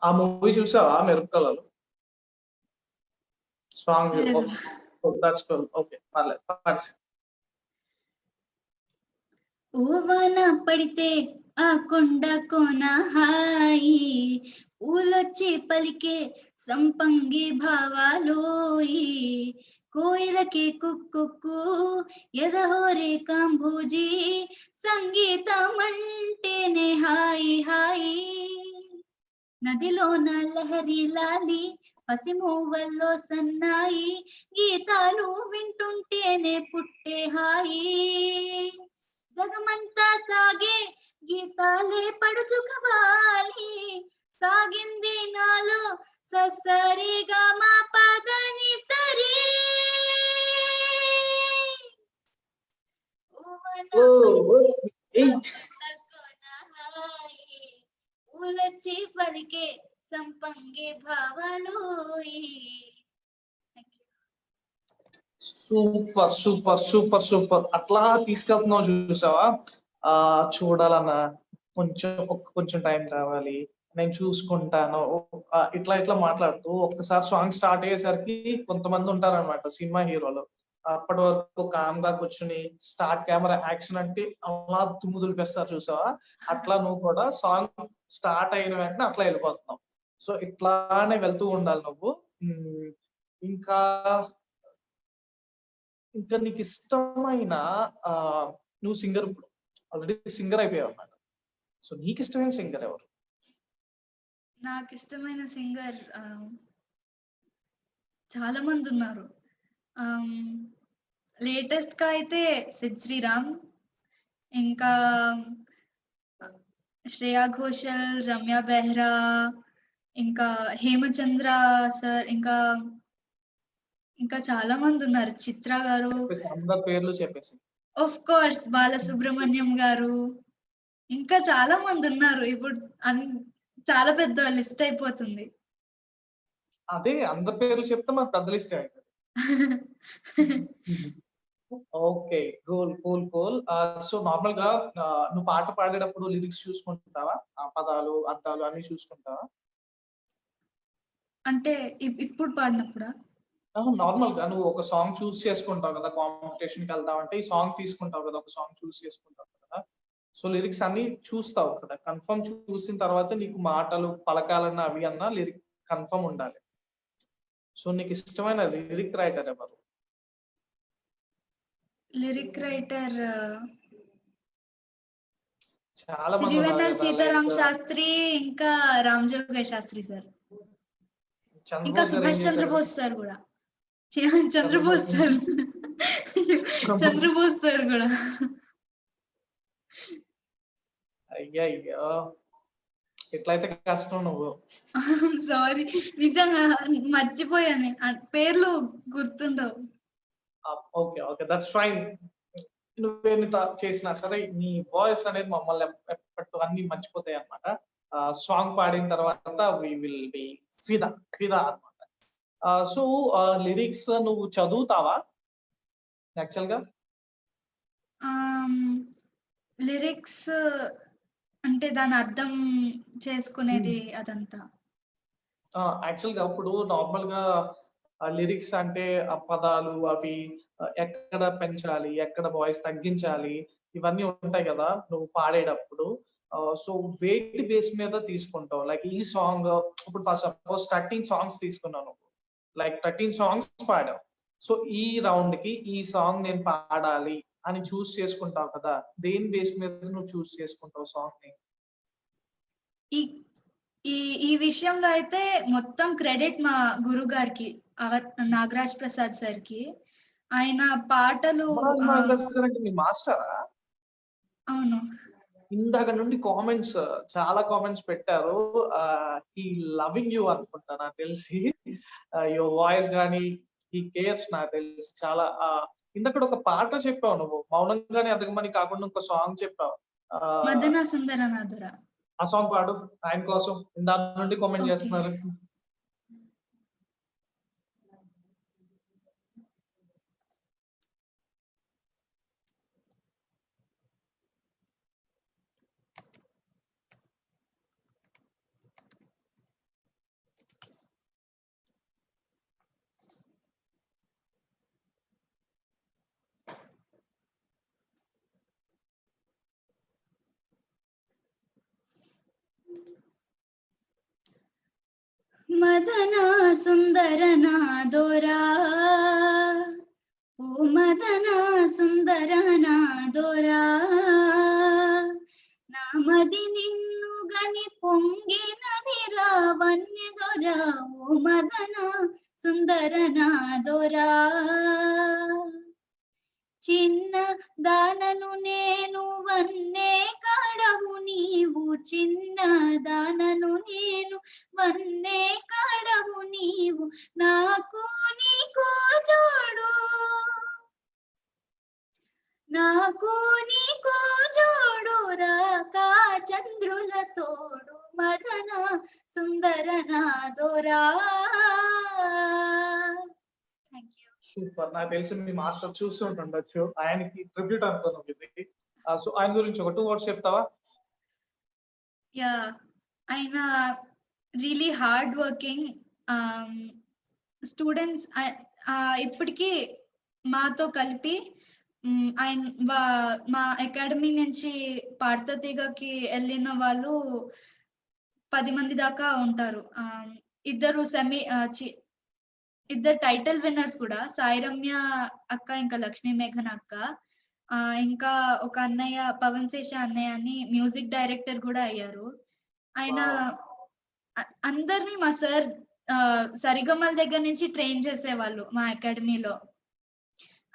ఆ మూవీ చూసావా మెరుపు కళలు సాంగ్? ఓకే, పర్లేదు.
ఓవానా పడితే ఆ కొండ కోన హాయి, ఊలొచ్చి పలికే సంపంగి భావాలోయి, కోయిలకి కుక్కు ఎదహోరే కాంభూజీ, సంగీతం అంటేనే హాయి హాయి, నదిలోన లహరి లాలి, పసిమూవల్లో సన్నాయి, గీతాలు వింటుంటేనే పుట్టే హాయి, జగమంతా సాగే గీతాలే పడుచుకవాలి, సాగింది నాలో సరిగా మా పదని సరి, ఊలొచ్చి పలికే సంపంగి భావాలు.
Super super super super. అట్లా తీసుకెళ్తున్నావు చూసావా? చూడాలన్నా కొంచెం టైం కావాలి, నేను చూసుకుంటాను. ఇట్లా ఇట్లా మాట్లాడుతూ ఒక్కసారి సాంగ్ స్టార్ట్ అయ్యేసరికి కొంతమంది ఉంటారన్నమాట సినిమా హీరోలు. అప్పటి వరకు కామ్ గా కూర్చుని స్టార్ట్ కెమెరా యాక్షన్ అంటే అలా దుమ్ము దులిపేస్తారు చూసావా? అట్లా నువ్వు కూడా సాంగ్ స్టార్ట్ అయిన వెంటనే అట్లా వెళ్ళిపోతున్నావు. సో ఇట్లానే వెళ్తూ ఉండాలి నువ్వు. ఇంకా ఇంకా నీకు ఇష్టమైన ఆ నువ్వు సింగర్, ఇప్పుడు ఆల్రెడీ సింగర్ అయిపోయావు అన్నమాట. సో నీకు ఇష్టమైన సింగర్ ఎవరు?
నాకు ఇష్టమైన సింగర్ చాలా మంది ఉన్నారు. లేటెస్ట్ గా అయితే సిద్ శ్రీరామ్, ఇంకా శ్రేయా ఘోషల్, రమ్య బెహ్రా, ఇంకా హేమచంద్ర సార్, ఇంకా చాలా మంది ఉన్నారు. చిత్ర గారు,
అందరి పేర్లు చెప్పేసి.
ఆఫ్ కోర్స్ బాలసుబ్రహ్మణ్యం గారు, ఇంకా చాలా మంది ఉన్నారు. ఇప్పుడు చాలా పెద్ద లిస్ట్ అయిపోతుంది.
అదే అందరి పేర్లు చెప్తే మనకు పెద్ద లిస్ట్ అవుతుంది. Okay, cool cool cool. So normal గా నువ్వు పాట పాడేటప్పుడు లిరిక్స్ చూసుకుంటావా? ఆ పదాలు అర్థాలు అన్ని చూసుకుంటావా?
అంటే ఇప్పుడు పాడినప్పుడా?
నార్మల్ గా నువ్వు ఒక సాంగ్ చూస్ చేసుకుంటావు కదా, కాంపిటీషన్ కి వెళ్తావంటే ఈ సాంగ్ తీసుకుంటావు కదా, ఒక సాంగ్ చూస్ చేసుకుంటావు కదా. సో లిరిక్స్ అన్ని చూస్తావు కదా, కన్ఫర్మ్ చూసిన తర్వాత నీకు మాటలు పలకాలన్నా అవి అన్నా లిరిక్ కన్ఫర్మ్ ఉండాలి. సో నీకు ఇష్టమైన లిరిక్ రైటర్ ఎవరు?
లిరిక్ రైటర్
చాలా మంది
సిరివెన్నెల సీతారాం శాస్త్రి, ఇంకా రామ్ జోగయ్య శాస్త్రి సార్, ఇంకా సుభాష్ చంద్రబోస్ సార్ కూడా. చంద్రబోస్ సార్ చంద్రబోస్ సార్ కూడా.
అయ్యో ఎట్లయితే కష్టం నువ్వు.
సారీ, నిజంగా మర్చిపోయాను, పేర్లు గుర్తుండవు.
Okay okay, that's fine. నువ్వేమి చేసినా సరే నీ వాయిస్ అనేది మమ్మల్ని ఎప్పటి అన్ని మర్చిపోతాయి అన్నమాట. సాంగ్ పాడిన తర్వాత వి విల్ బి ఫిదా ఫిదా అన్నమాట. సో లిరిక్స్ నువ్వు చదువుతావా యాక్చువల్ గా?
లిరిక్స్ అంటే దాని అర్థం చేసుకునేది అదంతా.
యాక్చువల్ గా ఇప్పుడు నార్మల్ గా లిరిక్స్ అంటే ఆ పదాలు అవి ఎక్కడ పెంచాలి, ఎక్కడ వాయిస్ తగ్గించాలి, ఇవన్నీ ఉంటాయి కదా నువ్వు పాడేటప్పుడు. సో వేటి బేస్ మీద తీసుకుంటావు? లైక్ ఈ సాంగ్ ఇప్పుడు ఫస్ట్ సపోజ్ 13 సాంగ్స్ తీసుకున్నాను, లైక్ 13 సాంగ్స్ పాడావు. సో ఈ రౌండ్ కి ఈ సాంగ్ నేను పాడాలి అని చూస్ చేసుకుంటావు కదా, దేని బేస్ మీద నువ్వు చూస్ చేసుకుంటావు సాంగ్ ని?
ఈ విషయంలో అయితే మొత్తం క్రెడిట్ మా గురువు గారికి, నాగరాజ్ ప్రసాద్ సార్ కి. ఆయన పాటలు
మీ మాస్టరా?
అవును.
ఇందాక నుండి కామెంట్స్ చాలా కామెంట్స్ పెట్టారు. ఈ లవింగ్ యూ అనుకుంటా నాకు తెలిసి. యువర్ వాయిస్ గానీ ఈ కేర్స్ నాకు తెలిసి చాలా. ఇందాక ఒక పాట చెప్పావు నువ్వు, మౌనంగానే అదగమని కాకుండా ఇంకో సాంగ్ చెప్పావు,
మదన సుందర నాదుర.
ఆ సాంగ్ పాడు ఆయన కోసం, ఇందాక నుండి కామెంట్ చేస్తున్నారు.
మదన సుందర నాదోరా, ఓ మదన సుందర నాదోరా, నామది నిన్ను గని పొంగినదిరా వన్యదొరా, ఓ మదన సుందర నాదోరా. చిన్న దానను నేను వన్నే కాడవు నీవు, చిన్న దానను నేను వన్నే కాడవు నీవు, నాకు నీకు జోడు, నాకు నీకు జోడు, రాకా చంద్రుల తోడు, మదన సుందర నాదోరా.
సూపర్. నాకు తెలిసి మీ మాస్టర్ చూస్తుండొచ్చు. ఆయనకి ట్రిబ్యూట్ అనుకున్నాం ఇది. సో ఆయన గురించి ఒక 2 వర్డ్స్ చెప్తావా?
యాహ్! ఆయన రియలీ హార్డ్ వర్కింగ్. స్టూడెంట్స్ ఇప్పటికి మాతో కలిపి ఆయన మా అకాడమీ నుంచి పార్థతీగకి వెళ్ళిన వాళ్ళు 10 మంది దాకా ఉంటారు. ఇద్దరు ఇద్దరు టైటిల్ విన్నర్స్ కూడా, సాయి రమ్య అక్క ఇంకా లక్ష్మీ మేఘన అక్క. ఇంకా ఒక అన్నయ్య పవన్ శేష అన్నయ్య అని మ్యూజిక్ డైరెక్టర్ కూడా అయ్యారు. ఆయన అందరినీ మా సార్ సరిగమల దగ్గర నుంచి ట్రైన్ చేసేవాళ్ళు మా అకాడమీలో.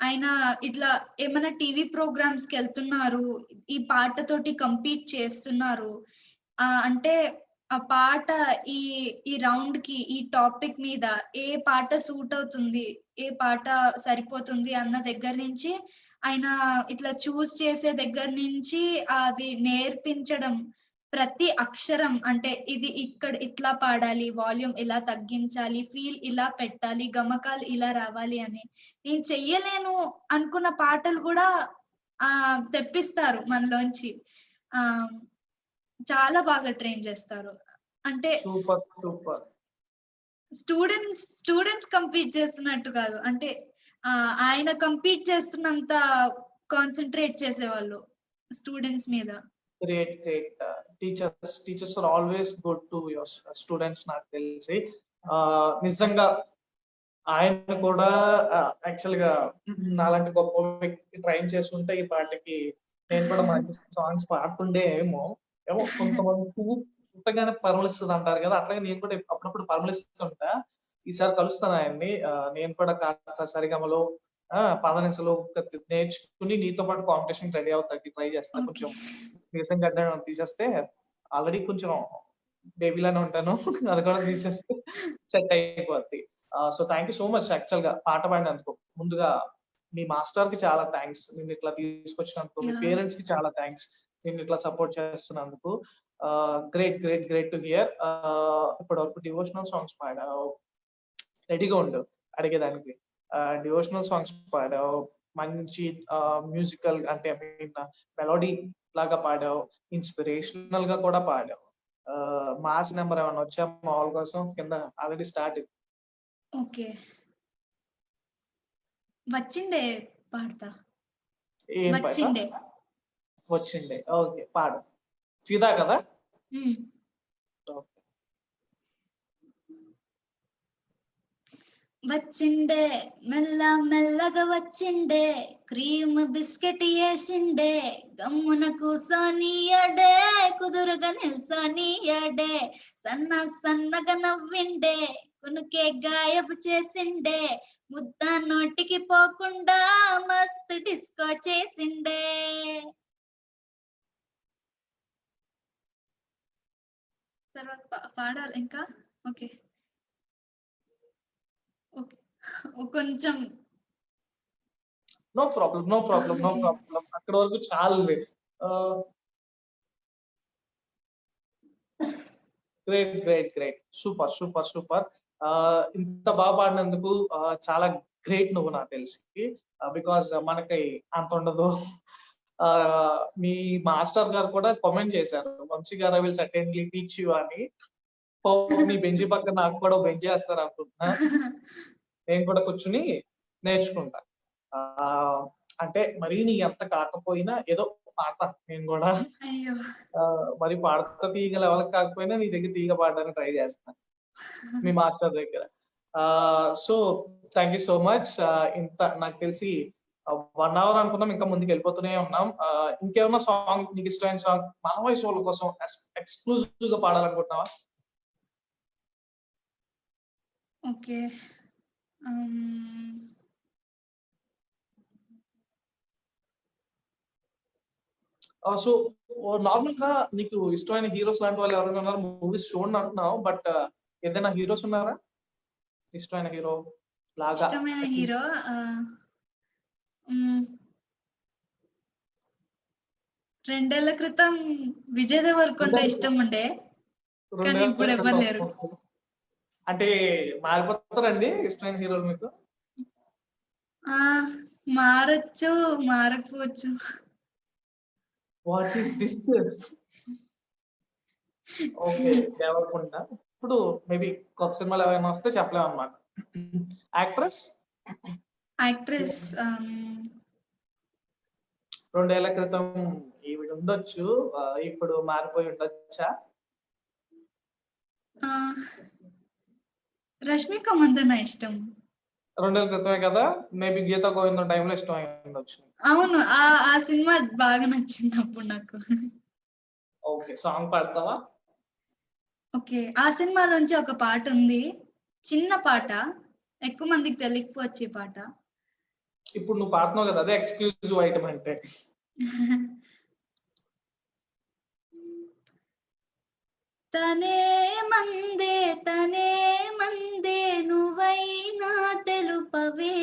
ఆయన ఇట్లా ఏమైనా టీవీ ప్రోగ్రామ్స్ కి వెళ్తున్నారు, ఈ పాటతోటి కంపీట్ చేస్తున్నారు అంటే ఆ పాట ఈ రౌండ్ కి ఈ టాపిక్ మీద ఏ పాట సూట్ అవుతుంది, ఏ పాట సరిపోతుంది అన్న దగ్గర నుంచి ఆయన ఇట్లా చూస్ చేసే దగ్గర నుంచి అది నేర్పించడం, ప్రతి అక్షరం అంటే ఇది ఇక్కడ ఇట్లా పాడాలి, వాల్యూమ్ ఇలా తగ్గించాలి, ఫీల్ ఇలా పెట్టాలి, గమకాలు ఇలా రావాలి అని. నేను చెయ్యలేను అనుకున్న పాటలు కూడా తెప్పిస్తారు మనలోంచి. చాలా బాగా ట్రైన్ చేస్తారు. అంటే
సూపర్.
స్టూడెంట్స్ కంపీట్ చేస్తున్నట్టు కాదు, అంటే ఆయన కంపీట్ చేస్తున్నంత కాన్సన్ట్రేట్ చేసేవాళ్ళు స్టూడెంట్స్ మీద.
Great. Teachers are always good to your students. నాకు తెలిసి నిజంగా ఆయన కూడా యాక్చువల్ గా నాలాంటి గొప్ప వ్యక్తి ట్రైన్ చేసుకుంటే ఈ పాటకి నేను కూడా మంచి సాంగ్స్ పాడుతుండే ఏమో కొంతమంది పుట్టగానే పరమలిస్తుంది అంటారు కదా, అట్లాగే నేను కూడా అప్పుడప్పుడు పరమలిస్తుంటా. ఈసారి కలుస్తాను ఆయన్ని. నేను కూడా కాస్త సరిగమలో పదనిసలు నేర్చుకుని నీతో పాటు కాంపిటీషన్ రెడీ అవుతాకి ట్రై చేస్తాను. కొంచెం నిజంగా తీసేస్తే ఆల్రెడీ కొంచెం బేబీలానే ఉంటాను, అది కూడా తీసేస్తే సెట్ అయిపోద్ది. So thank you so much actual గా పాట పాడినందుకు. ముందుగా మీ మాస్టర్ కి చాలా థ్యాంక్స్, నిన్ను ఇట్లా తీసుకొచ్చినందుకు. మీ పేరెంట్స్ కి చాలా థ్యాంక్స్, నిన్ను ఇట్లా సపోర్ట్ చేస్తున్నందుకు. Great to hear. ఇప్పటి వరకు డివోషనల్ సాంగ్స్ పాడావు, రెడీగా ఉండు అడిగేదానికి. డివోషనల్ సాంగ్స్ పాడావు, మంచి మ్యూజికల్ అంటే మెలోడీ లాగా పాడావు, ఇన్స్పిరేషనల్ గా కూడా పాడావు. మాస్ నెంబర్ ఏమైనా వచ్చా మా వాళ్ళ కోసం? కింద ఆల్రెడీ స్టార్ట్.
ఓకే, వచ్చిండే పాడతా.
ఏం వచ్చిండే? ఓకే, పాడు. ఫిదా కదా?
వచ్చిండే మెల్ల మెల్లగా వచ్చిండే, క్రీమ్ బిస్కెట్ వేసిండే, గమ్మున కూసోనియడే, కుదురుగా నిల్సోనియడే, సన్నగా నవ్విండే, కునుకే గాయపు చేసిండే, ముద్ద నోటికి పోకుండా మస్తు డిస్కో చేసిండే. తర్వాత పాడాలి ఇంకా? ఓకే కొంచెం
నో ప్రాబ్లం. అక్కడ వరకు చాలు. గ్రేట్. సూపర్. ఇంత బాగా పాడినందుకు చాలా గ్రేట్ నువ్వు, నాకు తెలిసి. బికాస్ మనకి అంత ఉండదు. మీ మాస్టర్ గారు కూడా కామెంట్ చేశారు, వంశీ గారు విల్ సర్టెన్లీ టీచ్ యూ అని. మీ బెంచి పక్కన నాకు కూడా బెంచ్ చేస్తారు అనుకుంటున్నా. నేను కూడా కూర్చుని నేర్చుకుంటా. అంటే మరీ నీ అంత కాకపోయినా ఏదో పాట నేను కూడా మరి పాడతా తీగ లెవెల్ కాకపోయినా నీ దగ్గర తీగ పాడడానికి ట్రై చేస్తాను మీ మాస్టర్ దగ్గర. So thank you so much. ఇంత నాకు తెలిసి 1 hour అనుకున్నాం, ఇంకా ముందుకు వెళ్ళిపోతూనే ఉన్నాం. ఇంకేమన్నా సాంగ్ నీకు ఇష్టమైన సాంగ్ మన వాయిస్ వాళ్ళ కోసం ఎక్స్క్లూజివ్ గా పాడాలనుకుంటున్నావా?
ఓకే,
సో నార్మల్ గా నీకు ఇష్టమైన హీరోస్ లాంటి వాళ్ళు ఎవరైనా ఉన్నారు? మూవీస్ చూడండి అంటున్నావు, బట్ ఏదైనా హీరోస్ ఉన్నారా ఇష్టమైన హీరో లాగా?
ఇష్టమైన హీరో 2 ఏళ్ల క్రితం విజయ్ దేవరకొండ ఇష్టం ఉండే, కానీ ఇప్పుడు ఎవరు లేరు.
అంటే మారిపోతారండి ఇష్టమైన హీరోలు మీకు?
ఆ మారొచ్చు, మారకపోవచ్చు.
What is this? Okay, Deverakonda. ఇప్పుడు మేబీ కొత్త సినిమాలు ఏమైనా వస్తే చెప్పలేము అన్నమాట. యాక్ట్రెస్
యాక్ట్రెస్
2 ఏళ్ల క్రితం ఈవిడ ఉండొచ్చు, ఇప్పుడు మారిపోయి ఉండొచ్చా?
రష్మిక మందన ఇష్టం.
2 ఏళ్ల క్రితమే కదా, మేబీ గీతా గోవిందం టైంలో ఇష్టం అయి ఉండొచ్చు.
అవును, ఆ సినిమా బాగా నచ్చింది అప్పుడు నాకు.
Okay, song పాడతావా?
ఓకే, ఆ సినిమాలోంచి ఒక పాట ఉంది, చిన్న పాట, ఎక్కువ మందికి తెలియకపోవచ్చు ఈ పాట.
ఇప్పుడు నువ్వు పాడుతున్నావు కదా, అదే ఎక్స్క్లూజివ్ ఐటమ్ అంటే.
తనే మందే నువ్వైనా తెలుపవే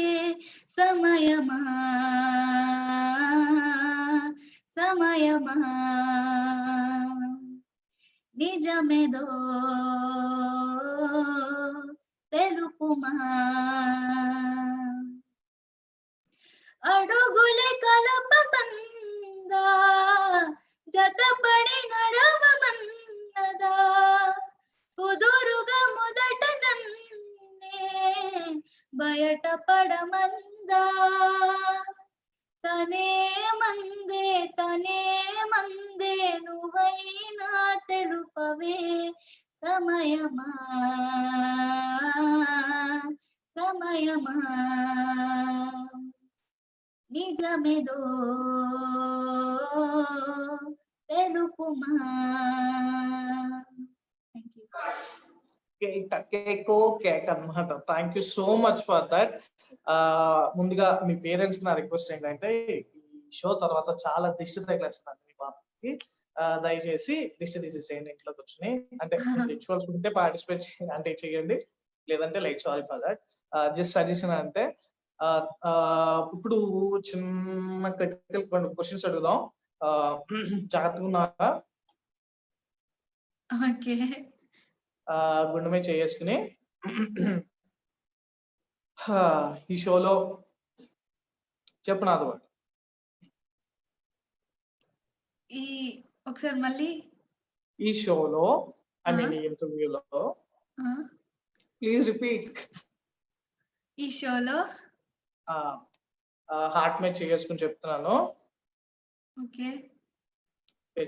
సమయమా నిజమేదో తెలుపుమా అడుగులే కలపమందా జతపడి నడవమన్నదా కుదురుగా మొదట నన్నే బయట పడమందా తనే మందే నువ్వైనా తెలుపవే సమయమా నిజమేదో తెలుపుమా.
కేక్ అన్నమాట. Thank you so much for that. ముందుగా మీ పేరెంట్స్ నా రిక్వెస్ట్ ఏంటంటే, ఈ షో తర్వాత చాలా దిష్టి తగిలేస్తున్నాను మీ పాపకి. దయచేసి దిష్టి తీసేసేయండి ఇంట్లో కూర్చొని. అంటే రిచువల్స్ ఉంటే పార్టిసిపేట్ అంటే చేయండి, లేదంటే like sorry for that. Just suggestion అంతే. ఇప్పుడు చిన్న క్రిటికల్ క్వశ్చన్స్ అడుగుదాం, జాగ్రత్తగా ఉన్నారా?
ఓకే,
గుండె మీద చేసుకుని. ఈ షోలో చెప్పు నాది కూడా.
ఒకసారి మళ్ళీ.
ఈ షోలో ఐ మీన్ ఈ ఇంటర్వ్యూలో ప్లీజ్ రిపీట్.
ఈ షోలో
హార్ట్ మీద చేసుకుని చెప్తున్నాను.
ఓకే,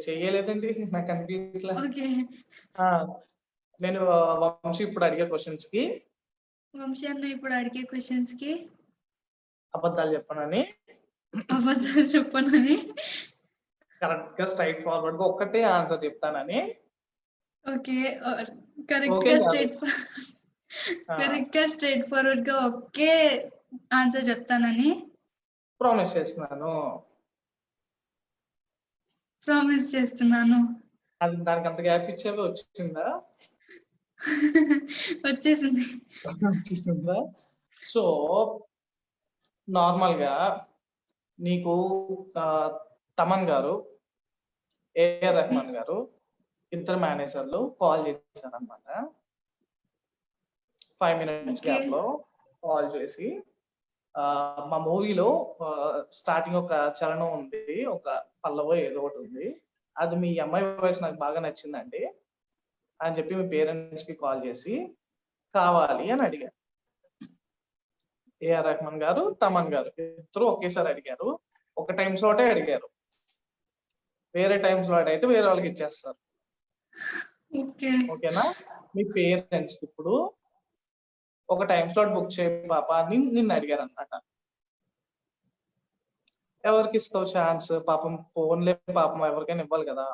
చెయ్యలేదండి, నాకు అనిపించట్లా.
ఓకే.
నేను వంశీ ఇప్పుడు అడిగే క్వశ్చన్స్ కి,
వంశీ అన్న ఇప్పుడు అడిగే క్వశ్చన్స్ కి
అబద్ధాలు చెప్పనని, కరెక్ట్ గా స్ట్రైట్ ఫార్వర్డ్ గా ఒక్కటే ఆన్సర్ చెప్తానని.
ఓకే, కరెక్ట్ గా స్ట్రైట్ ఫార్వర్డ్ గా ఒకే ఆన్సర్ చెప్తానని
ప్రామిస్ చేస్తున్నాను. అది దానికి అంత గ్యాప్ ఇచ్చావో వచ్చిందా? వచ్చేసిందా? సో నార్మల్ గా నీకు తమన్ గారు, ఏఆర్ రెహమాన్ గారు ఇద్దరు మేనేజర్లు కాల్ చేశారు అనమాట. 5 minutes గ్యాప్ లో కాల్ చేసి, మా మూవీలో స్టార్టింగ్ ఒక చరణం ఉంది, ఒక పల్లవో ఏదో ఒకటి ఉంది, అది మీ అమ్మాయి వాయిస్ నాకు బాగా నచ్చిందండి అని చెప్పి మీ పేరెంట్స్ కి కాల్ చేసి కావాలి అని అడిగారు. ఏఆర్ రెహమాన్ గారు, తమన్ గారు ఇద్దరు ఒకేసారి అడిగారు. ఒక టైం స్లాటే అడిగారు. వేరే టైం స్లాట్ అయితే వేరే వాళ్ళకి ఇచ్చేస్తారు. ఓకేనా? మీ పేరెంట్స్ ఇప్పుడు ఒక టైం స్లాట్ బుక్ చేయ పాప అని నిన్ను అడిగారు అన్నమాట. ఎవరికి ఇస్తావు ఛాన్స్? పాపం ఫోన్లే, పాపం ఎవరికైనా ఇవ్వాలి కదా.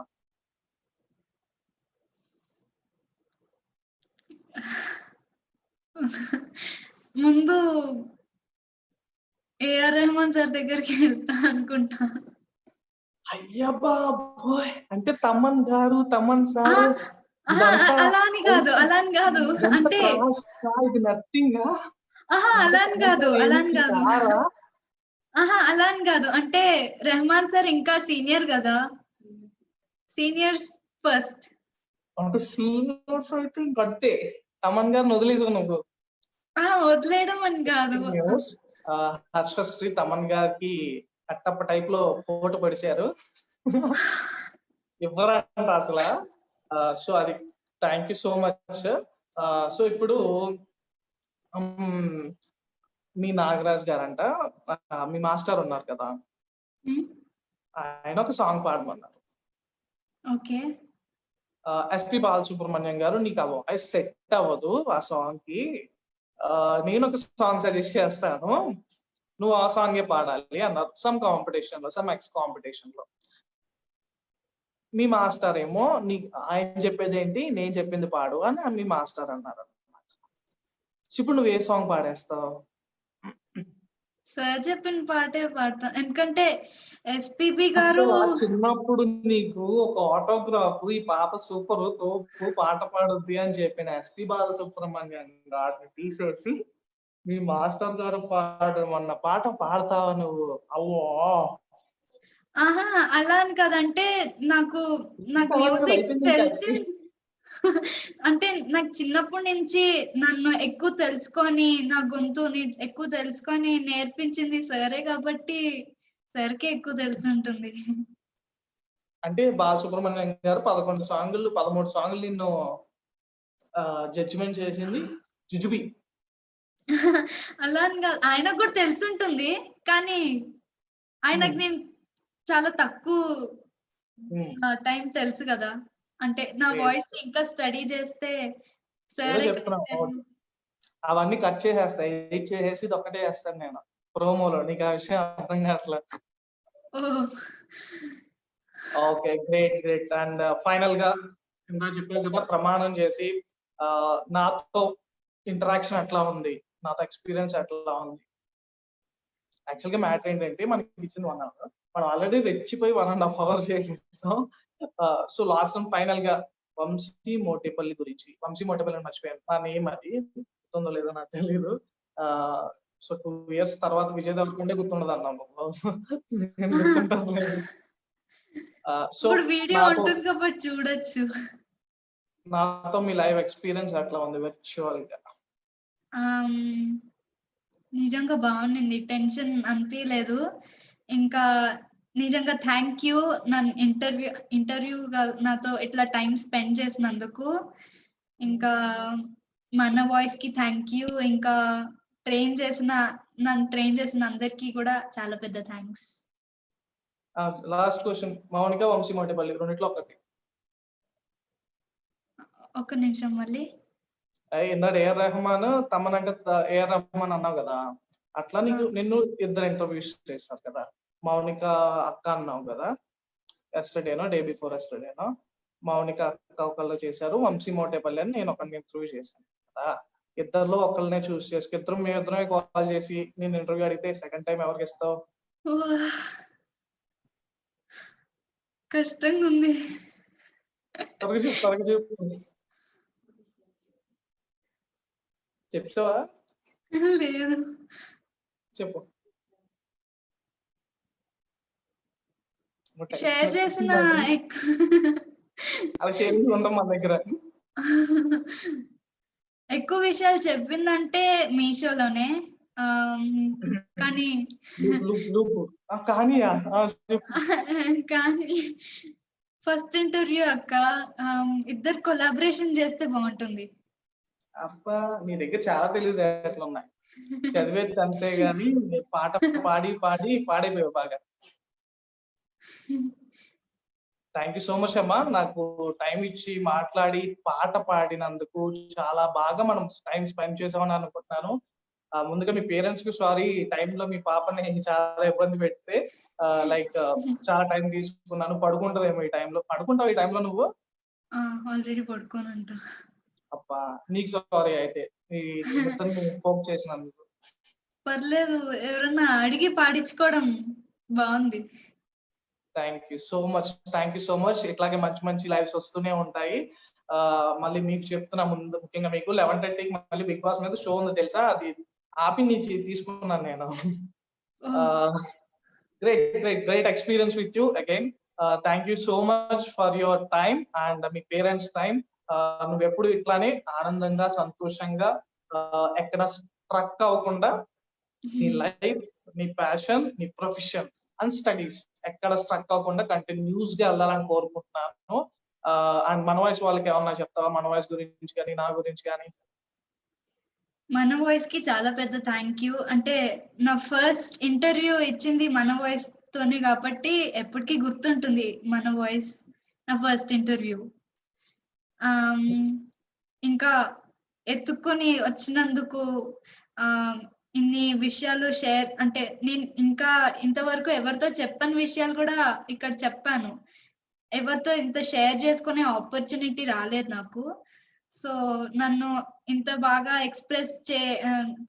ముందు ఏఆర్ రెహమాన్ సార్ దగ్గరికి వెళ్తా అనుకుంటా.
అయ్యా బాబోయ్, అంటే తమన్ గారు, తమన్ సార్
అలా అని కాదు అంటే
ఇది నథింగ్.
అలా అని కాదు అంటే రెహమాన్ సార్ ఇంకా సీనియర్ కదా, సీనియర్స్ ఫస్ట్.
అంటే సీనియర్స్ అయితే ఇంకంతే, తమన్ గారిని వదిలేసావు నువ్వు.
వదిలేయడం అని కాదు,
హర్షశ్రీ తమన్ గారికి కట్టప్ప టైప్ లో పోటు పడిశారు. ఇవ్వరంట అసలు. సో అది thank you so much. So ఇప్పుడు మీ నాగరాజ్ గారంట, మీ మాస్టర్ ఉన్నారు కదా, ఆయన ఒక సాంగ్ పాడమన్నారు.
ఓకే.
ఎస్పి బాలసుబ్రహ్మణ్యం గారు, నీకు ఆ వాయిస్ సెట్ అవ్వదు ఆ సాంగ్ కి, నేను ఒక సాంగ్ సజెస్ట్ చేస్తాను, నువ్వు ఆ సాంగే పాడాలి అన్నారు. సమ్ కాంపిటీషన్ లో, సమ్ ఎక్స్ కాంపిటీషన్ లో. మీ మాస్టర్ ఏమో ఆయన చెప్పేది ఏంటి, నేను చెప్పింది పాడు అని మీ మాస్టర్ అన్నారు అనమాట. ఇప్పుడు నువ్వు ఏ సాంగ్ పాడేస్తావు?
సార్ చెప్పిన పాటే పాడతాను, ఎందుకంటే ఎస్పీబీ గారు
చిన్నప్పుడు నీకు ఒక ఆటోగ్రాఫ్, ఈ పాప సూపర్ తోపు పాట పాడుద్ది అని చెప్పిన ఎస్పి బాలసుబ్రహ్మణ్యం గారిని తీసేసి మీ మాస్టర్ గారు పాడమన్న పాట పాడతావా నువ్వు? అవ్వో.
ఆహా, అలా అని కదంటే నాకు మ్యూజిక్ తెలిసి అంటే నాకు చిన్నప్పటి నుంచి నన్ను ఎక్కువ తెలుసుకొని, నా గొంతుని ఎక్కువ తెలుసుకొని నేర్పించింది సరే కాబట్టి సరికే ఎక్కువ తెలిసి ఉంటుంది.
అంటే బాలసుబ్రహ్మణ్యం గారు 11 సాంగులు 13 సాంగులు నిన్ను జడ్జిమెంట్ చేసింది జుజుబి.
అలా అని కాదు, ఆయనకు కూడా తెలుసుంటుంది, కానీ ఆయనకు నేను చాలా తక్కువ టైం తెలుసు కదా, అంటే నా వాయిస్ ఇంకా స్టడీ చేస్తే సరే.
అవన్నీ కట్ చేసేస్తాయి, ఎడిట్ చేసేసి ఇది ఒక్కటే చేస్తాను నేను ప్రోమోలో, నీకు ఆ విషయం అర్థం కావట్లేదు. Okay, great great. And final గా ఇంకా చెప్పాను కదా, ప్రమాణం చేసి నాతో ఇంటరాక్షన్ ఎట్లా ఉంది, నాతో ఎక్స్పీరియన్స్ ఎట్లా ఉంది. యాక్చువల్ గా మ్యాటర్ ఏంటంటే, మనకి ఇచ్చింది 1 hour, మనం ఆల్రెడీ రెచ్చిపోయి 1.5 hours చేసేసాం. సో లాస్ట్ ఫైనల్ గా వంశీ మోటేపల్లి గురించి. వంశీ మోటేపల్లి మర్చిపోయాను, నా నేమ్ అది గుర్తుందో లేదో నాకు తెలీదు. సో 2 years తర్వాత విజయ్ దేవరకొండే గుర్తుండదు అన్నాము. సో
వీడియో ఉంటుంది కాబట్టి చూడొచ్చు.
నాతో మీ లైవ్ ఎక్స్పీరియన్స్ ఎట్లా ఉంది వర్చువల్ గా?
నిజంగా బాగుంది, టెన్షన్ అనిపించలేదు. ఇంకా నిజంగా థ్యాంక్ యూ నన్ను ఇంటర్వ్యూగా నాతో ఇట్లా టైం స్పెండ్ చేసినందుకు. ఇంకా మన వాయిస్ కి థ్యాంక్ యూ. ఇంకా నన్ను ట్రైన్ చేసిన అందరికీ కూడా చాలా పెద్ద thanks.
Last question, Mounika Vamshi Motepalli రెండిట్లో ఒకటి.
ఒక్క నిమిషం మళ్ళీ.
ఇందాక ఏఆర్ రెహమాన్ తమన్ అంటే ఏఆర్ రెహమాన్ అన్నావు కదా, అట్లా నిన్ను 2 ఇంటర్వ్యూస్ చేస్తారు కదా. మౌనిక అక్క అన్నావు కదా, ఎస్టర్డేనో డే బిఫోర్ ఎస్టర్డేనో మౌనిక అక్క ఒకళ్ళు చేశారు, వంశీ మోటేపల్లి అని నేను ఒకరిని ఇంటర్వ్యూ చేశాను కదా. ఇద్దరులో ఒకళ్ళనే చూస్ చేసుకు మీ ఇద్దరమే కాల్ చేసి నేను ఇంటర్వ్యూ అడిగితే సెకండ్ టైం ఎవరికి ఇస్తావు?
కష్టంగా ఉంది.
చెప్తావా?
లేదు,
చెప్పు.
షేర్ చేసిన
అలా షేరింగ్ ఉంటాం మన దగ్గర.
ఎక్కువ విషయాలు చెప్పిందంటే మీషోలోనే, కానీ కానీ ఫస్ట్ ఇంటర్వ్యూ అక్క, ఇద్దరు కొలాబరేషన్ చేస్తే బాగుంటుంది.
అబ్బా, నీ దగ్గర చాలా తెలియదు ఎట్లా ఉన్నాయి, చదివేది అంతే గాని పాట పాడి పాడి పాడైపోయావు బాగా. థ్యాంక్ యూ సో మచ్ అమ్మా, నాకు టైం ఇచ్చి మాట్లాడి పాట పాడినందుకు. చాలా బాగా మనం టైం స్పెండ్ చేసామని అనుకుంటున్నాను. ముందుగా మీ పేరెంట్స్ కి సారీ, టైంలో మీ పాపని చాలా ఇబ్బంది పెడితే లైక్ చాలా టైం తీసుకున్నాను. పడుకుంటావేమో ఈ టైంలో? పడుకుంటావు ఈ టైంలో నువ్వు?
ఆల్రెడీ పడుకోనంట.
అబ్బా, నీకు సారీ అయితే హోప్ చేసినందుకు.
పర్లేదు, ఎవరన్నా అడిగి పాడించుకోవడం బాగుంది.
Thank you so much, thank you so much. ఇట్లాగే మంచి మంచి లైవ్స్ వస్తూనే ఉంటాయి. మళ్ళీ మీకు చెప్తున్నా, ముందు ముఖ్యంగా మీకు 11:30కి మళ్ళీ బిగ్ బాస్ మీద షో ఉంది తెలుసా, అది ఆపి నుంచి తీసుకున్నాను నేను. Great great great experience with you again. Thank you so much for your time and me parents time. నువ్వెప్పుడు ఇట్లానే ఆనందంగా సంతోషంగా ఎక్కడ స్ట్రక్ అవ్వకుండా నీ లైఫ్, నీ ప్యాషన్, నీ ప్రొఫెషన్ అండ్ స్టడీస్ ఎక్కడ స్ట్రక్ అవ్వకుండా కంటిన్యూస్ గా వెళ్ళాలని కోరుకుంటున్నాను. అండ్ మన వాయిస్ వాళ్ళకి ఏమన్నా చెప్తావా, మన వాయిస్ గురించి కానీ నా గురించి కానీ?
మన వాయిస్ కి చాలా పెద్ద థ్యాంక్ యూ. అంటే నా ఫస్ట్ ఇంటర్వ్యూ ఇచ్చింది మన వాయిస్ తోనే కాబట్టి ఎప్పటికీ గుర్తుంటుంది మన వాయిస్, నా ఫస్ట్ ఇంటర్వ్యూ. ఇంకా ఎత్తుక్కొని వచ్చినందుకు ఇన్ని విషయాలు షేర్, అంటే నేను ఇంకా ఇంతవరకు ఎవరితో చెప్పని విషయాలు కూడా ఇక్కడ చెప్పాను. ఎవరితో ఇంత షేర్ చేసుకునే ఆపర్చునిటీ రాలేదు నాకు. సో నన్ను ఇంత బాగా ఎక్స్ప్రెస్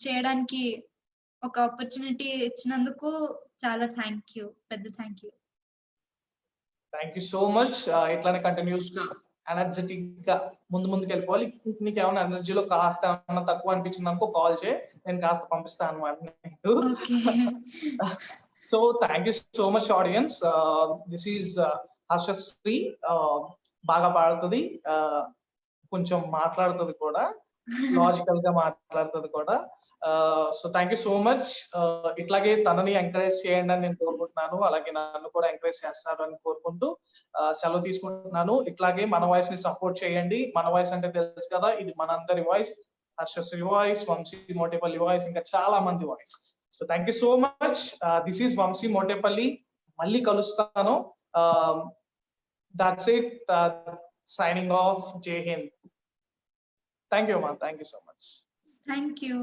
చేయడానికి ఒక ఆపర్చునిటీ ఇచ్చినందుకు చాలా థ్యాంక్ యూ, పెద్ద thank you.
Thank you so much. ఇట్లానే కంటిన్యూస్ గా ఎనర్జెటిక్ గా ముందుకు వెళ్ళిపోవాలి. నీకు ఏమైనా ఎనర్జీలో కాస్త ఏమన్నా తక్కువ అనిపించింది అనుకో కాల్ చేయి, నేను కాస్త పంపిస్తాను అనమాట. So thank you so much audience. This is Harshasri. బాగా పాడుతుంది, కొంచెం మాట్లాడుతుంది కూడా, లాజికల్ గా మాట్లాడుతుంది కూడా. So thank you so much. ఇట్లాగే తనని ఎంకరేజ్ చేయండి అని నేను కోరుకుంటున్నాను, అలాగే నన్ను కూడా ఎంకరేజ్ చేస్తారు అని కోరుకుంటూ సెలవు తీసుకుంటున్నాను. ఇట్లాగే మన వాయిస్ ని సపోర్ట్ చేయండి. మన వాయిస్ అంటే తెలుసు కదా, ఇది మనందరి voice, Harshasri voice, Vamshi Motepalli voice, ఇంకా చాలా మంది voice. So thank you so much. This is Vamshi Motepalli. మళ్ళీ కలుస్తాను. That's it. Signing off. Jai Hind. Thank you, man. Thank you so much.
Thank you.